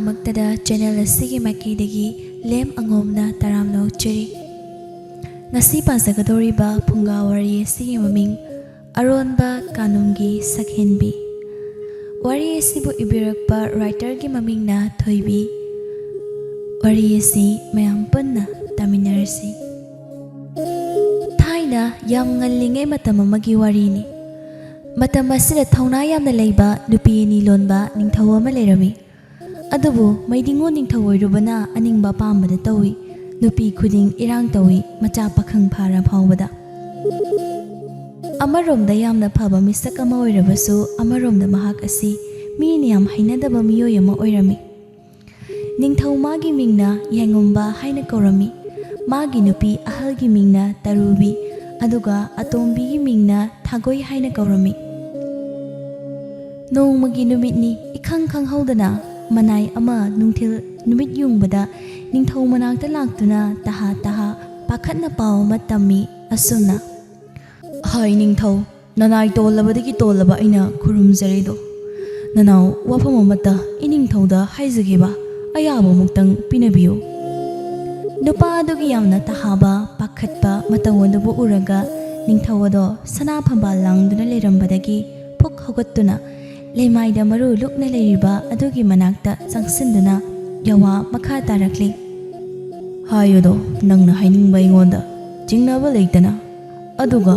ꯗꯃꯛꯇꯗ channel ꯑꯁꯤꯒꯤ ꯃꯥꯏꯀꯩꯗꯒꯤ ꯂꯦꯝ ꯑꯉꯣꯝꯅ ꯇꯔꯥꯝꯅ ꯑꯣꯛꯆꯔꯤ꯫ ꯉꯁꯤ ꯄꯥꯖꯒꯗꯧꯔꯤꯕ ꯐꯨꯡꯒꯥ ꯋꯥꯔꯤ ꯑꯁꯤꯒꯤ ꯃꯃꯤꯡ ꯑꯔꯣꯟꯕ ꯀꯥꯅꯨꯡꯒꯤ ꯁꯛꯍꯦꯟꯕꯤ꯫ ꯋꯥꯔꯤ ꯑꯁꯤꯕꯨ ꯏꯕꯤꯔꯛꯄ ꯔꯥꯏꯇꯔꯒꯤ ꯃꯃꯤꯡꯅ ꯊꯣꯏꯕꯤ꯫ ꯋꯥꯔꯤ ꯑꯁꯤ ꯃꯌꯥꯝ ꯄꯨꯟꯅ ꯇꯥꯃꯤꯟꯅꯔꯁꯤ꯫ ꯊꯥꯏꯅ ꯌꯥꯝ ꯉꯜꯂꯤꯉꯩ ꯃꯇꯝ ꯑꯃꯒꯤ ꯋꯥꯔꯤꯅꯤ꯫ ꯃꯇꯝ ꯑꯁꯤꯗ ꯊꯧꯅꯥ ꯌꯥꯝꯅ ꯂꯩꯕ ꯅꯨꯄꯤ ꯑꯅꯤ ꯂꯣꯟꯕ ꯅꯤꯡꯊꯧ ꯑꯃ ꯂꯩꯔꯝꯃꯤ꯫ ꯑꯗꯨꯕꯨ ꯃꯩꯗꯤꯡꯉꯨ ꯅꯤꯡꯊꯧ ꯑꯣꯏꯔꯨꯕꯅ ꯑꯅꯤꯡꯕ ꯑꯄꯥꯝꯕꯗ ꯇꯧꯏ꯫ ꯅꯨꯄꯤ ꯈꯨꯗꯤꯡ ꯏꯔꯥꯡ ꯇꯧꯏ ꯃꯆꯥ ꯄꯥꯈꯪ ꯐꯥꯔ ꯐꯥꯎꯕꯗ꯫ ꯑꯃꯔꯣꯝꯗ ꯌꯥꯝꯅ ꯐꯕ ꯃꯤꯁꯛ ꯑꯃ ꯑꯣꯏꯔꯕꯁꯨ ꯑꯃꯔꯣꯝꯗ ꯃꯍꯥꯛ ꯑꯁꯤ ꯃꯤꯅ ꯌꯥꯝ ꯍꯩꯅꯗꯕ ꯃꯤꯑꯣꯏ ꯑꯃ ꯑꯣꯏꯔꯝꯃꯤ꯫ ꯅꯤꯡꯊꯧ ꯃꯥꯒꯤ ꯃꯤꯡꯅ ꯌꯥꯏꯉꯝꯕ ꯍꯥꯏꯅ ꯀꯧꯔꯝꯃꯤ꯫ ꯃꯥꯒꯤ ꯅꯨꯄꯤ ꯑꯍꯜꯒꯤ ꯃꯤꯡꯅ ꯇꯔꯨꯕꯤ ꯑꯗꯨꯒ ꯑꯇꯣꯝꯕꯤꯒꯤ ꯃꯤꯡꯅ ꯊꯥꯒꯣꯏ ꯍꯥꯏꯅ ꯀꯧꯔꯝꯃꯤ꯫ ꯅꯣꯡꯃꯒꯤ ꯅꯨꯃꯤꯠꯅꯤ ꯏꯈꯪ ꯈꯪꯍꯧꯗꯅ ꯃꯅꯥꯏ ꯑꯃ ꯅꯨꯡꯊꯤꯜ ꯅꯨꯃꯤꯠ ꯌꯨꯡꯕꯗ ꯅꯤꯡꯊꯧ ꯃꯅꯥꯛꯇ ꯂꯥꯛꯇꯨꯅ ꯇꯍꯥ ꯇꯍꯥ ꯄꯥꯈꯠꯅ ꯄꯥꯎ ꯑꯃ ꯇꯝꯃꯤ ꯑꯁꯨꯝꯅ: "ꯍꯥꯏ ꯅꯤꯡꯊꯧ, ꯅꯅꯥꯏ ꯇꯣꯜꯂꯕꯗꯒꯤ ꯇꯣꯜꯂꯕ ꯑꯩꯅ ꯈꯨꯔꯨꯝꯖꯔꯤꯗꯣ, ꯅꯅꯥꯎ ꯋꯥꯐꯝ ꯑꯃꯠꯇ ꯏꯅꯤꯡꯊꯧꯗ ꯍꯥꯏꯖꯒꯦꯕ ꯑꯌꯥꯕ ꯑꯃꯨꯛꯇꯪ ꯄꯤꯅꯕꯤꯌꯨ"꯫ ꯅꯨꯄꯥ ꯑꯗꯨꯒꯤ ꯌꯥꯝꯅ ꯇꯍꯥꯕ ꯄꯥꯈꯠꯄ ꯃꯇꯧ ꯑꯗꯨꯕꯨ ꯎꯔꯒ ꯅꯤꯡꯊꯧ ꯑꯗꯣ ꯁꯅꯥ ꯐꯝꯕꯥꯜ ꯂꯥꯡꯗꯨꯅ ꯂꯩꯔꯝꯕꯗꯒꯤ ꯐꯨꯛ ꯍꯧꯒꯠꯇꯨꯅ ꯂꯩꯃꯥꯏꯗ ꯃꯔꯨ ꯂꯨꯛꯅ ꯂꯩꯔꯤꯕ ꯑꯗꯨꯒꯤ ꯃꯅꯥꯛꯇ ꯆꯪꯁꯤꯟꯗꯨꯅ ꯌꯋꯥ ꯃꯈꯥ ꯇꯥꯔꯛꯂꯤ: "ꯍꯥꯏꯌꯨꯗꯣ ꯅꯪꯅ ꯍꯥꯏꯅꯤꯡꯕ ꯑꯩꯉꯣꯟꯗ ꯆꯤꯡꯅꯕ ꯂꯩꯇꯅ꯫ ꯑꯗꯨꯒ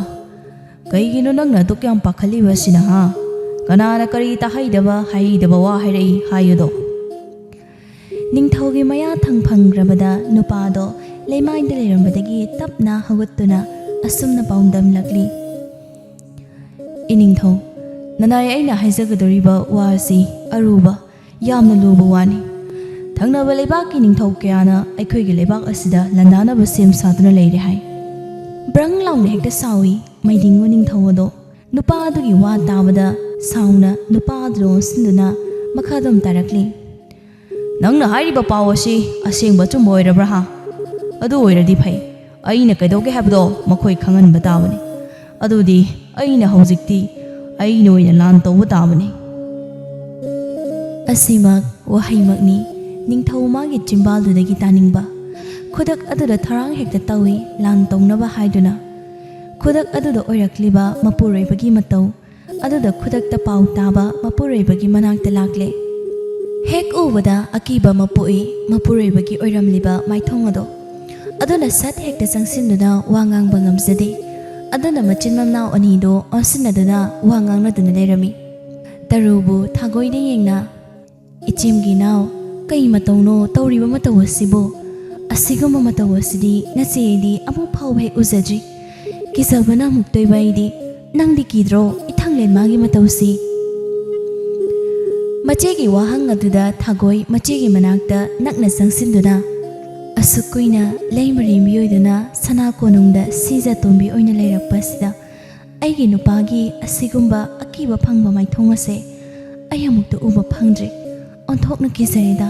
ꯀꯩꯒꯤꯅꯣ ꯅꯪꯅ ꯑꯗꯨꯛ ꯌꯥꯝ ꯄꯥꯈꯠꯂꯤꯕꯁꯤꯅ ꯍꯥ? ꯀꯅꯥꯅ ꯀꯔꯤ ꯇꯥꯍꯩꯗꯕ ꯍꯥꯏꯍꯩꯗꯕ ꯋꯥ ꯍꯥꯏꯔꯛꯏ ꯍꯥꯏꯌꯨꯗꯣ"꯫ ꯅꯤꯡꯊꯧꯒꯤ ꯃꯌꯥ ꯊꯪꯐꯪꯈ꯭ꯔꯕꯗ ꯅꯨꯄꯥꯗꯣ ꯂꯩꯃꯥꯏꯗ ꯂꯩꯔꯝꯕꯗꯒꯤ ꯇꯞꯅ ꯍꯧꯒꯠꯇꯨꯅ ꯑꯁꯨꯝꯅ ꯄꯥꯎꯗꯝꯂꯛꯂꯤ: "ꯏꯅꯤꯡꯊꯧ, ꯅꯅꯥꯏ ꯑꯩꯅ ꯍꯥꯏꯖꯒꯗꯧꯔꯤꯕ ꯋꯥ ꯑꯁꯤ ꯑꯔꯨꯕ ꯌꯥꯝꯅ ꯂꯨꯕ ꯋꯥꯅꯤ꯫ ꯊꯪꯅꯕ ꯂꯩꯕꯥꯛꯀꯤ ꯅꯤꯡꯊꯧ ꯀꯌꯥꯅ ꯑꯩꯈꯣꯏꯒꯤ ꯂꯩꯕꯥꯛ ꯑꯁꯤꯗ ꯂꯥꯟꯗꯥꯅꯕ ꯁꯦꯝ ꯁꯥꯗꯨꯅ ꯂꯩꯔꯦ ꯍꯥꯏ"꯫ ꯕ꯭ꯔꯪ ꯂꯥꯎꯅ ꯍꯦꯛꯇ ꯁꯥꯎꯏ ꯃꯩꯗꯤꯡꯉꯨ ꯅꯤꯡꯊꯧ ꯑꯗꯣ꯫ ꯅꯨꯄꯥ ꯑꯗꯨꯒꯤ ꯋꯥ ꯇꯥꯕꯗ ꯁꯥꯎꯅ ꯅꯨꯄꯥ ꯑꯗꯨ ꯑꯣꯟꯁꯤꯟꯗꯨꯅ ꯃꯈꯥꯗꯣꯝ ꯇꯥꯔꯛꯂꯤ: "ꯅꯪꯅ ꯍꯥꯏꯔꯤꯕ ꯄꯥꯎ ꯑꯁꯤ ꯑꯁꯦꯡꯕ ꯑꯆꯨꯝꯕ ꯑꯣꯏꯔꯕ꯭ꯔꯥ ꯍꯥ? ꯑꯗꯨ ꯑꯣꯏꯔꯗꯤ ꯐꯩ, ꯑꯩꯅ ꯀꯩꯗꯧꯒꯦ ꯍꯥꯏꯕꯗꯣ ꯃꯈꯣꯏ ꯈꯪꯍꯟꯕ ꯇꯥꯕꯅꯤ꯫ ꯑꯗꯨꯗꯤ ꯑꯩꯅ ꯍꯧꯖꯤꯛꯇꯤ ꯑꯩꯅ ꯑꯣꯏꯅ ꯂꯥꯟ ꯇꯧꯕ ꯇꯥꯕꯅꯤ"꯫ ꯑꯁꯤꯃꯛ ꯋꯥꯍꯩꯃꯛꯅꯤ ꯅꯤꯡꯊꯧ ꯃꯥꯒꯤ ꯆꯤꯝꯕꯥꯜꯗꯨꯗꯒꯤ ꯇꯥꯅꯤꯡꯕ꯫ ꯈꯨꯗꯛ ꯑꯗꯨꯗ ꯊꯧꯔꯥꯡ ꯍꯦꯛꯇ ꯇꯧꯏ ꯂꯥꯟ ꯇꯧꯅꯕ ꯍꯥꯏꯗꯨꯅ꯫ ꯈꯨꯗꯛ ꯑꯗꯨꯗ ꯑꯣꯏꯔꯛꯂꯤꯕ ꯃꯄꯨꯔꯣꯏꯕꯒꯤ ꯃꯇꯧ ꯑꯗꯨꯗ ꯈꯨꯗꯛꯇ ꯄꯥꯎ ꯇꯥꯕ ꯃꯄꯨꯔꯣꯏꯕꯒꯤ ꯃꯅꯥꯛꯇ ꯂꯥꯛꯂꯦ꯫ ꯍꯦꯛ ꯎꯕꯗ ꯑꯀꯤꯕ ꯑꯃ ꯄꯣꯛꯏ ꯃꯄꯨꯔꯣꯏꯕꯒꯤ ꯑꯣꯏꯔꯝꯂꯤꯕ ꯃꯥꯏꯊꯣꯡ ꯑꯗꯣ꯫ ꯑꯗꯨꯅ ꯁꯠ ꯍꯦꯛꯇ ꯆꯪꯁꯤꯟꯗꯨꯅ ꯋꯥ ꯉꯥꯡꯕ ꯉꯝꯖꯗꯦ꯫ ꯑꯗꯨꯅ ꯃꯆꯤꯟ ꯃꯅꯥꯎ ꯑꯅꯤꯗꯣ ꯑꯣꯟꯁꯤꯟꯅꯗꯨꯅ ꯋꯥ ꯉꯥꯡꯅꯗꯨꯅ ꯂꯩꯔꯝꯃꯤ꯫ ꯇꯔꯨꯕꯨ ꯊꯥꯒꯣꯏꯗ ꯌꯦꯡꯅ: "ꯏꯆꯦꯝꯒꯤ ꯏꯅꯥꯎ, ꯀꯩ ꯃꯇꯧꯅꯣ ꯇꯧꯔꯤꯕ ꯃꯇꯧ ꯑꯁꯤꯕꯨ? ꯑꯁꯤꯒꯨꯝꯕ ꯃꯇꯧ ꯑꯁꯤꯗꯤ ꯅꯆꯦ ꯑꯩꯗꯤ ꯑꯃꯨꯛ ꯐꯥꯎꯕ ꯍꯦꯛ ꯎꯖꯗ꯭ꯔꯤ꯫ ꯀꯤꯖꯕꯅ ꯑꯃꯨꯛꯇꯣꯏꯕ ꯑꯩꯗꯤ꯫ ꯅꯪꯗꯤ ꯀꯤꯗ꯭ꯔꯣ ꯏꯊꯪꯂꯦꯟ ꯃꯥꯒꯤ ꯃꯇꯧꯁꯤ"꯫ ꯃꯆꯦꯒꯤ ꯋꯥꯍꯪ ꯑꯗꯨꯗ ꯊꯥꯒꯣꯏ ꯃꯆꯦꯒꯤ ꯃꯅꯥꯛꯇ ꯅꯛꯅ ꯆꯪꯁꯤꯟꯗꯨꯅ: "ꯑꯁꯨꯛ ꯀꯨꯏꯅ ꯂꯩꯃꯔꯤ ꯃꯤꯑꯣꯏꯗꯨꯅ ꯁꯅꯥ ꯀꯣꯅꯨꯡꯗ ꯁꯤꯖ ꯇꯣꯝꯕꯤ ꯑꯣꯏꯅ ꯂꯩꯔꯛꯄꯁꯤꯗ ꯑꯩꯒꯤ ꯅꯨꯄꯥꯒꯤ ꯑꯁꯤꯒꯨꯝꯕ ꯑꯀꯤꯕ ꯐꯪꯕ ꯃꯥꯏꯊꯣꯡ ꯑꯁꯦ ꯑꯩ ꯑꯃꯨꯛꯇ ꯎꯕ ꯐꯪꯗ꯭ꯔꯤ꯫ ꯑꯣꯟꯊꯣꯛꯅ ꯀꯤꯖꯔꯦꯗ꯫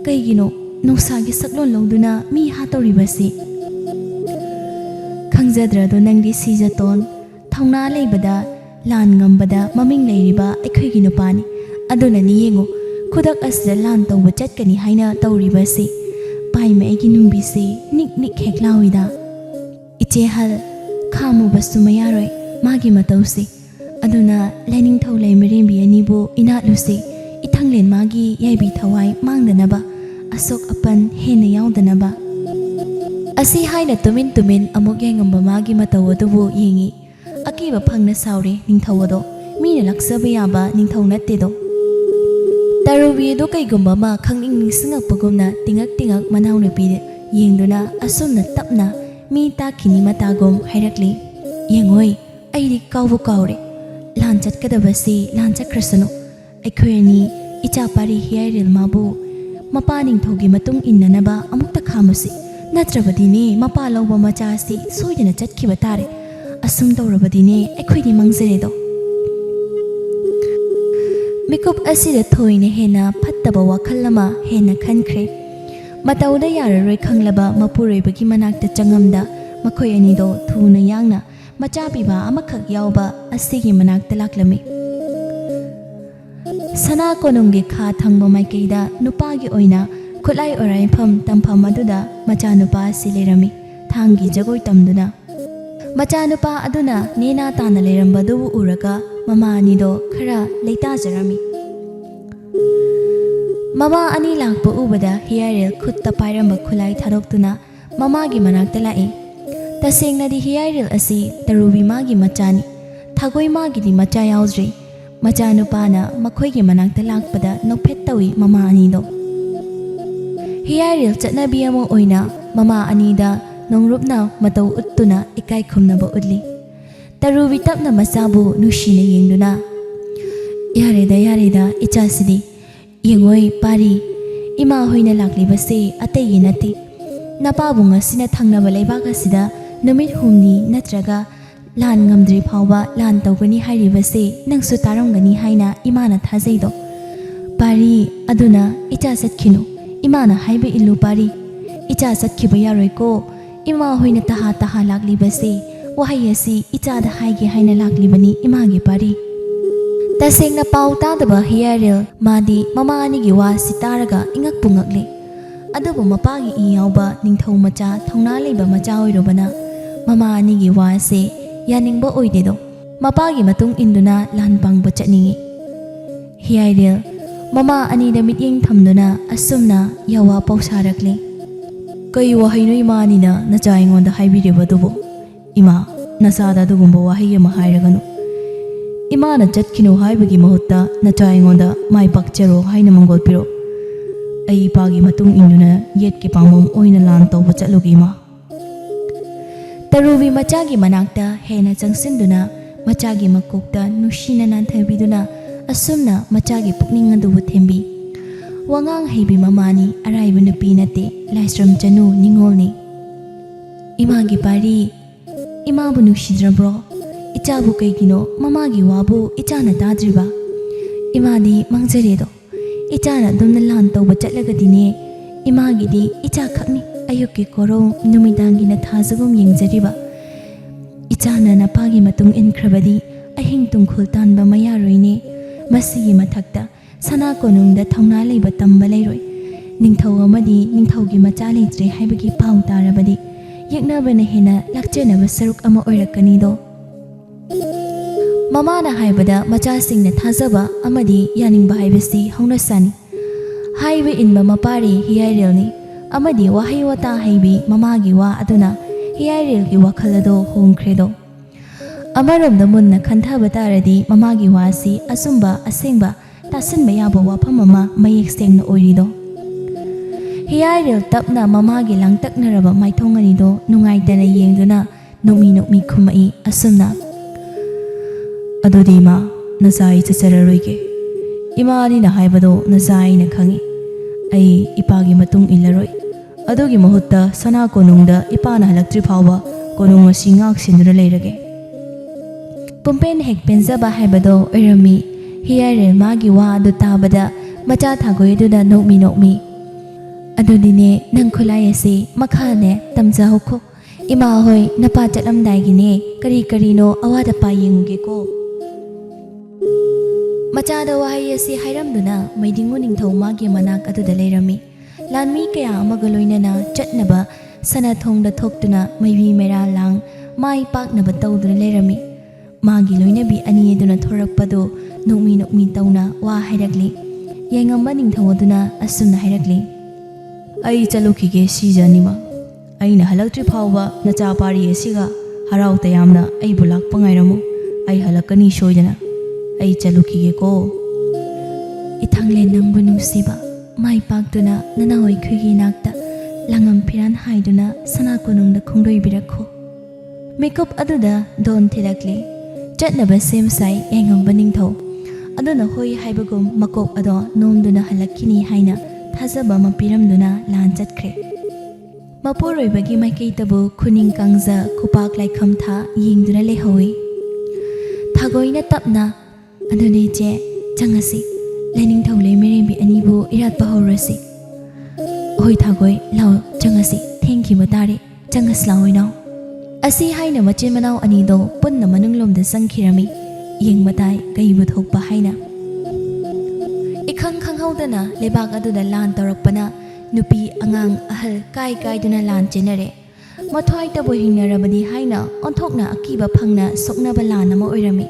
ꯀꯩꯒꯤꯅꯣ ꯅꯨꯡꯁꯥꯒꯤ ꯁꯛꯂꯣꯟ ꯂꯧꯗꯨꯅ ꯃꯤ ꯍꯥꯠꯇꯧꯔꯤꯕꯁꯤ? ꯈꯪꯖꯗ꯭ꯔꯗꯣ ꯅꯪꯗꯤ ꯁꯤꯖꯇꯣꯟ, ꯊꯧꯅꯥ ꯂꯩꯕꯗ ꯂꯥꯟ ꯉꯝꯕꯗ ꯃꯃꯤꯡ ꯂꯩꯔꯤꯕ ꯑꯩꯈꯣꯏꯒꯤ ꯅꯨꯄꯥꯅꯤ꯫ ꯑꯗꯨꯅꯅꯤ ꯌꯦꯡꯉꯨ ꯈꯨꯗꯛ ꯑꯁꯤꯗ ꯂꯥꯟ ꯇꯧꯕ ꯆꯠꯀꯅꯤ ꯍꯥꯏꯅ ꯇꯧꯔꯤꯕꯁꯤ꯫ ꯄꯥꯏꯃ ꯑꯩꯒꯤ ꯅꯨꯡꯕꯤꯁꯤ ꯅꯤꯛ ꯅꯤꯛ ꯍꯦꯛ ꯂꯥꯎꯏꯗ꯫ ꯏꯆꯦ ꯍꯜ, ꯈꯥꯝꯃꯨꯕꯁꯨ ꯃꯌꯥꯔꯣꯏ ꯃꯥꯒꯤ ꯃꯇꯧꯁꯤ꯫ ꯑꯗꯨꯅ ꯂꯥꯏꯅꯤꯡꯊꯧ ꯂꯩꯃꯔꯦꯝꯕꯤ ꯑꯅꯤꯕꯨ ꯏꯅꯥꯠꯂꯨꯁꯤ ꯏꯊꯪꯂꯦꯟ ꯃꯥꯒꯤ ꯌꯥꯏꯕꯤ ꯊꯋꯥꯏ ꯃꯥꯡꯗꯅꯕ, ꯑꯁꯣꯛ ꯑꯄꯟ ꯍꯦꯟꯅ ꯌꯥꯎꯗꯅꯕ"꯫ ꯑꯁꯤ ꯍꯥꯏꯅ ꯇꯨꯃꯤꯟ ꯇꯨꯃꯤꯟ ꯑꯃꯨꯛ ꯌꯥꯏꯉꯝꯕ ꯃꯥꯒꯤ ꯃꯇꯧ ꯑꯗꯨꯕꯨ ꯌꯦꯡꯉꯤ꯫ ꯑꯀꯤꯕ ꯐꯪꯅ ꯁꯥꯎꯔꯤ ꯅꯤꯡꯊꯧ ꯑꯗꯣ꯫ ꯃꯤꯅ ꯂꯥꯛꯆꯕ ꯌꯥꯕ ꯅꯤꯡꯊꯧ ꯅꯠꯇꯦꯗꯣ꯫ ꯇꯔꯨꯕꯤ ꯑꯗꯣ ꯀꯩꯒꯨꯝꯕ ꯑꯃ ꯈꯪꯅꯤꯡ ꯅꯤꯡꯁꯤꯡꯉꯛꯄꯒꯨꯝꯅ ꯇꯤꯡꯉꯛ ꯇꯤꯡꯉꯛ ꯃꯅꯥꯎꯅꯨꯄꯤꯗ ꯌꯦꯡꯗꯨꯅ ꯑꯁꯨꯝꯅ ꯇꯞꯅ ꯃꯤ ꯇꯥꯈꯤꯅꯤ ꯃꯇꯥꯒꯨꯝ ꯍꯥꯏꯔꯛꯂꯤ: "ꯌꯦꯡꯉꯣꯏ, ꯑꯩꯗꯤ ꯀꯥꯎꯕ ꯀꯥꯎꯔꯦ꯫ ꯂꯥꯟ ꯆꯠꯀꯗꯕꯁꯤ ꯂꯥꯟ ꯆꯠꯈ꯭ꯔꯁꯅꯨ꯫ ꯑꯩꯈꯣꯏ ꯑꯅꯤ ꯏꯆꯥ ꯄꯥꯔꯤ ꯍꯤꯌꯥꯏꯔꯦꯜ ꯃꯥꯕꯨ ꯃꯄꯥ ꯅꯤꯡꯊꯧꯒꯤ ꯃꯇꯨꯡ ꯏꯟꯅꯅꯕ ꯑꯃꯨꯛꯇ ꯈꯥꯝꯃꯨꯁꯤ꯫ ꯅꯠꯇ꯭ꯔꯕꯗꯤꯅꯦ ꯃꯄꯥ ꯂꯧꯕ ꯃꯆꯥ ꯑꯁꯤ ꯁꯣꯏꯗꯅ ꯆꯠꯈꯤꯕ ꯇꯥꯔꯦ꯫ ꯑꯁꯨꯝ ꯇꯧꯔꯕꯗꯤꯅꯦ ꯑꯩꯈꯣꯏꯗꯤ ꯃꯥꯡꯖꯔꯦꯗꯣ"꯫ ꯃꯤꯀꯨꯞ ꯑꯁꯤꯗ ꯊꯣꯏꯅ ꯍꯦꯟꯅ ꯐꯠꯇꯕ ꯋꯥꯈꯜ ꯑꯃ ꯍꯦꯟꯅ ꯈꯟꯈ꯭ꯔꯦ꯫ ꯃꯇꯧꯗ ꯌꯥꯔꯔꯣꯏ ꯈꯪꯂꯕ ꯃꯄꯨꯔꯣꯏꯕꯒꯤ ꯃꯅꯥꯛꯇ ꯆꯪꯉꯝꯗ ꯃꯈꯣꯏ ꯑꯅꯤꯗꯣ ꯊꯨꯅ ꯌꯥꯡꯅ ꯃꯆꯥ ꯄꯤꯕ ꯑꯃꯈꯛ ꯌꯥꯎꯕ ꯑꯁꯤꯒꯤ ꯃꯅꯥꯛꯇ ꯂꯥꯛꯂꯝꯃꯤ꯫ Sana konunggi kha thangba maikeida nupagi oina khulai oraifam tampham aduda machanupa asi lerami thangi jagoi tamduna machanupa aduna nena tana lerambadu uraga mama anido khara leita jarami mama ani lakpa ubada hiyairel khutta pairamba khulai tharoktuna mama gi manakta lai tasengna di hiyairel asi tarubi magi machani thagoi magi di macha yaudri macanupana makhoi manakta lakpada nokphet tawi mama anido hiyairil chatnabi amo oina mama anida nongrupna matau uttuna ikai khumnaba udli tarubi tapna masabu nushina yengduna yareda ichasidi yengoi pari ima hoina laklibase atei nati napabunga sina thangnaba leibaka sida numit humni natraga lan ngamdri phawba lan tawgani hairibase nangsu taramgani haina imana thajaido pari aduna icha satkhinu imana haibe illu pari icha satkhiba yaroi ko ima hoina taha laklibase wahai asi icha da haige haina laklibani imagi pari tasengna pauta daba hiyairil madi mama ani gi wa sitaraga ingak pungakle adubu mapagi iyawba ningthau macha thongna leiba macha oirobana mama ani gi wa se yaningba oidedo mapagi matung induna lan pangba chatningi hiyairil mama ani da mityeng thamduna asumna yawa pausarakle kai wahaino ima ani na nacha ingonda haibireba dubu ima nasada dugumba wahaye ma hairaganu imana chatkinu haibagi mahutta nacha ingonda mai pakchero haina mangol piro ai pagi matung induna yetke pangmom oina lan tawba chatlugi ma tarubi machagi manakta hena changsinduna machagi makokta nushina nanthabiduna asumna machagi pukning adubu thembi wangang heibi mamani araibu nupi nate laisram chanu ningolni imagi pari imabu nushidra ichabu kaigino mamagi wabu ichana dadriba imadi mangjaredo ichana dumna lan tawba chatlagadine imagidi icha khakni ayukki koro numidangi na thazagum yengjariba ichana na pagi matung inkrabadi ahing tungkhul tanba maya roine masigi mathakta sana konungda thongna leiba tamba leiroi ningthau amadi ningthaugi macha leitre haibagi pau tarabadi yeknabana hena lakchenaba saruk ama oirakani do mama na haibada macha singna thazaba amadi yaningba haibasi hauna sani haibe inba mapari hiyairelni amadi wahai wata haibi mamagi wa aduna hiyairel gi wakhalado hongkhredo amarom da munna khanthaba taradi mamagi wasi asumba asengba tasinba yabo wafam ama mayek sengna oirido hiyairel tapna mamagi langtaknaraba maithongani do nungaitana yengduna nokmi khumai asumna adudi ma nasai chachararoi ima ani na haibado nasai na khangi ai ipagi matung ilaroi adugi mahutta sana konungda ipana halaktri phawba konung asi ngak sindura leirage pumpen hek penjaba haibado oirami hiyaire magi wa adu tabada macha thagoi duda nokmi adudine nang khulai ase makhane tamja hokho ima hoi napa chatlamdai gine kari no awada pa yenguge ko machada wahai asi hairamduna maidingu ningthau magi manak aduda leirami lanmi kaya amaga loinana chatnaba sana thongda thoktuna maibi mera lang mai paknaba tawduna leirami magi loinabi ani eduna thorakpado nokmi tawna wa hairagli yengamba ningthau aduna asumna hairagli ai chalukhige sijanima aina halaktri phawba nacha pari asiga harau tayamna ai bulak pangairamu ai halakani soidana ai chalukhige ko ithangle nangbu nusiba mai paktuna nanawai khigi nakta langam phiran haiduna sana konungda khongdoi birakho makeup aduda don thirakle chatnaba sem sai engamba ningthau aduna hoi haibagum makok ado nomduna halakkini haina thazaba mapiramduna lan chatkre mapuroibagi maikeitabu khuning kangja khupak laikham tha yengduna lehoi thagoina tapna aduni je changasi lening thau le merembi anibu irat bahorasi hoi thagoi law changasi thank you batare changas lawina asi haina machin manau ani do punna manunglom da sangkhirami yengmatai kaibu thokpa haina Ikhang khanghaudana lebak aduda lan tarakpana nupi angang ahal kai kaiduna lan chenare mathwai tabu hingnarabadi haina onthokna akiba phangna soknaba lan ama oirami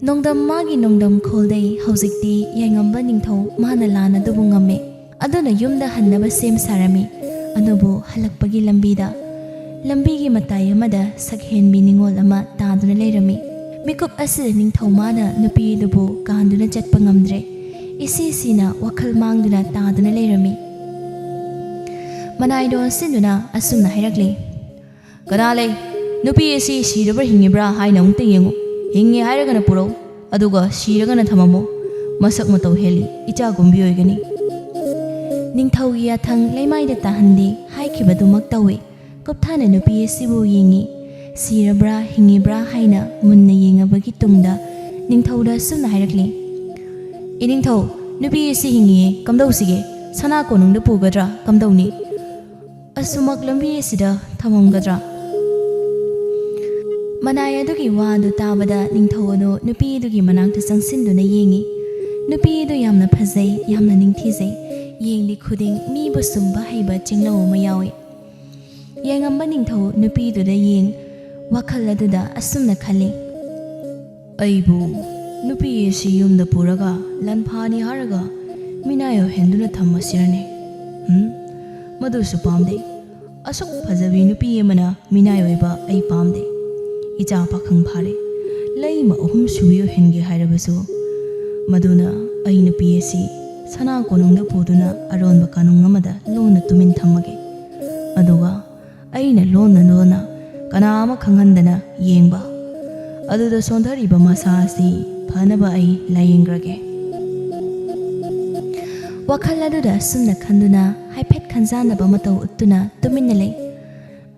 nongdam magi nongdam kholdei haujikti yengamba ningthau mana lan adubu ngame aduna yumda hannaba sem sarami anubu halakpagi lambigi matai amada sakhenbi ningol ama taduna leirami mikup asir ningthau mana nupi dubu kanduna chatpa ngamdre isi sina wakhal mangduna taduna leirami manai don sinduna asumna hairakli kanale nupi isi siraba hingibra haina ungte yengu hingi hairagana puro aduga siragana thamamo masak matau heli icha gumbi oigani ningthau ya thang leimai da tahandi haikibadu maktawi kopthana nupi sibu yengi sirabra hingibra haina munna yengabagi tungda ningthau da sumna hairakli iningthau nupi isi hingi kamdau sige sana konung da pugadra kamdau ni asumak lambi sida thamamgadra manai adugi wadu tabada ningthau anu nupi adugi manangta sangsinduna yengi nupi adu yamna phajai yamna ningthijai yengli khuding mi bu sumba haiba chinglo ma yawi yengamba ningthau nupi adu da yeng wakhal aduda asumna khali aibu nupi esi yumda puraga lanphani haraga minayo henduna thammasirane मधुसु पामदे असुक फजबी नुपी अमना मिनाय ओइबा अई पामदे इचा पाखंग फारे lemma अहुम सुयो हेनगे हाइरबसु मधुना अई नुपी AC सना कोनुंगदा पुदुना अरोनबा कानुंग अमदा लोना तुमिन थम्मगे अदुगा अईना लोना कनामा खंगंदना येंगबा अदुदा सोंधरिबा मसासी फनबा अई लायेंग्रगे wakhal aduda sumna khanduna haiphet khanjanaba matau uttuna tuminna lei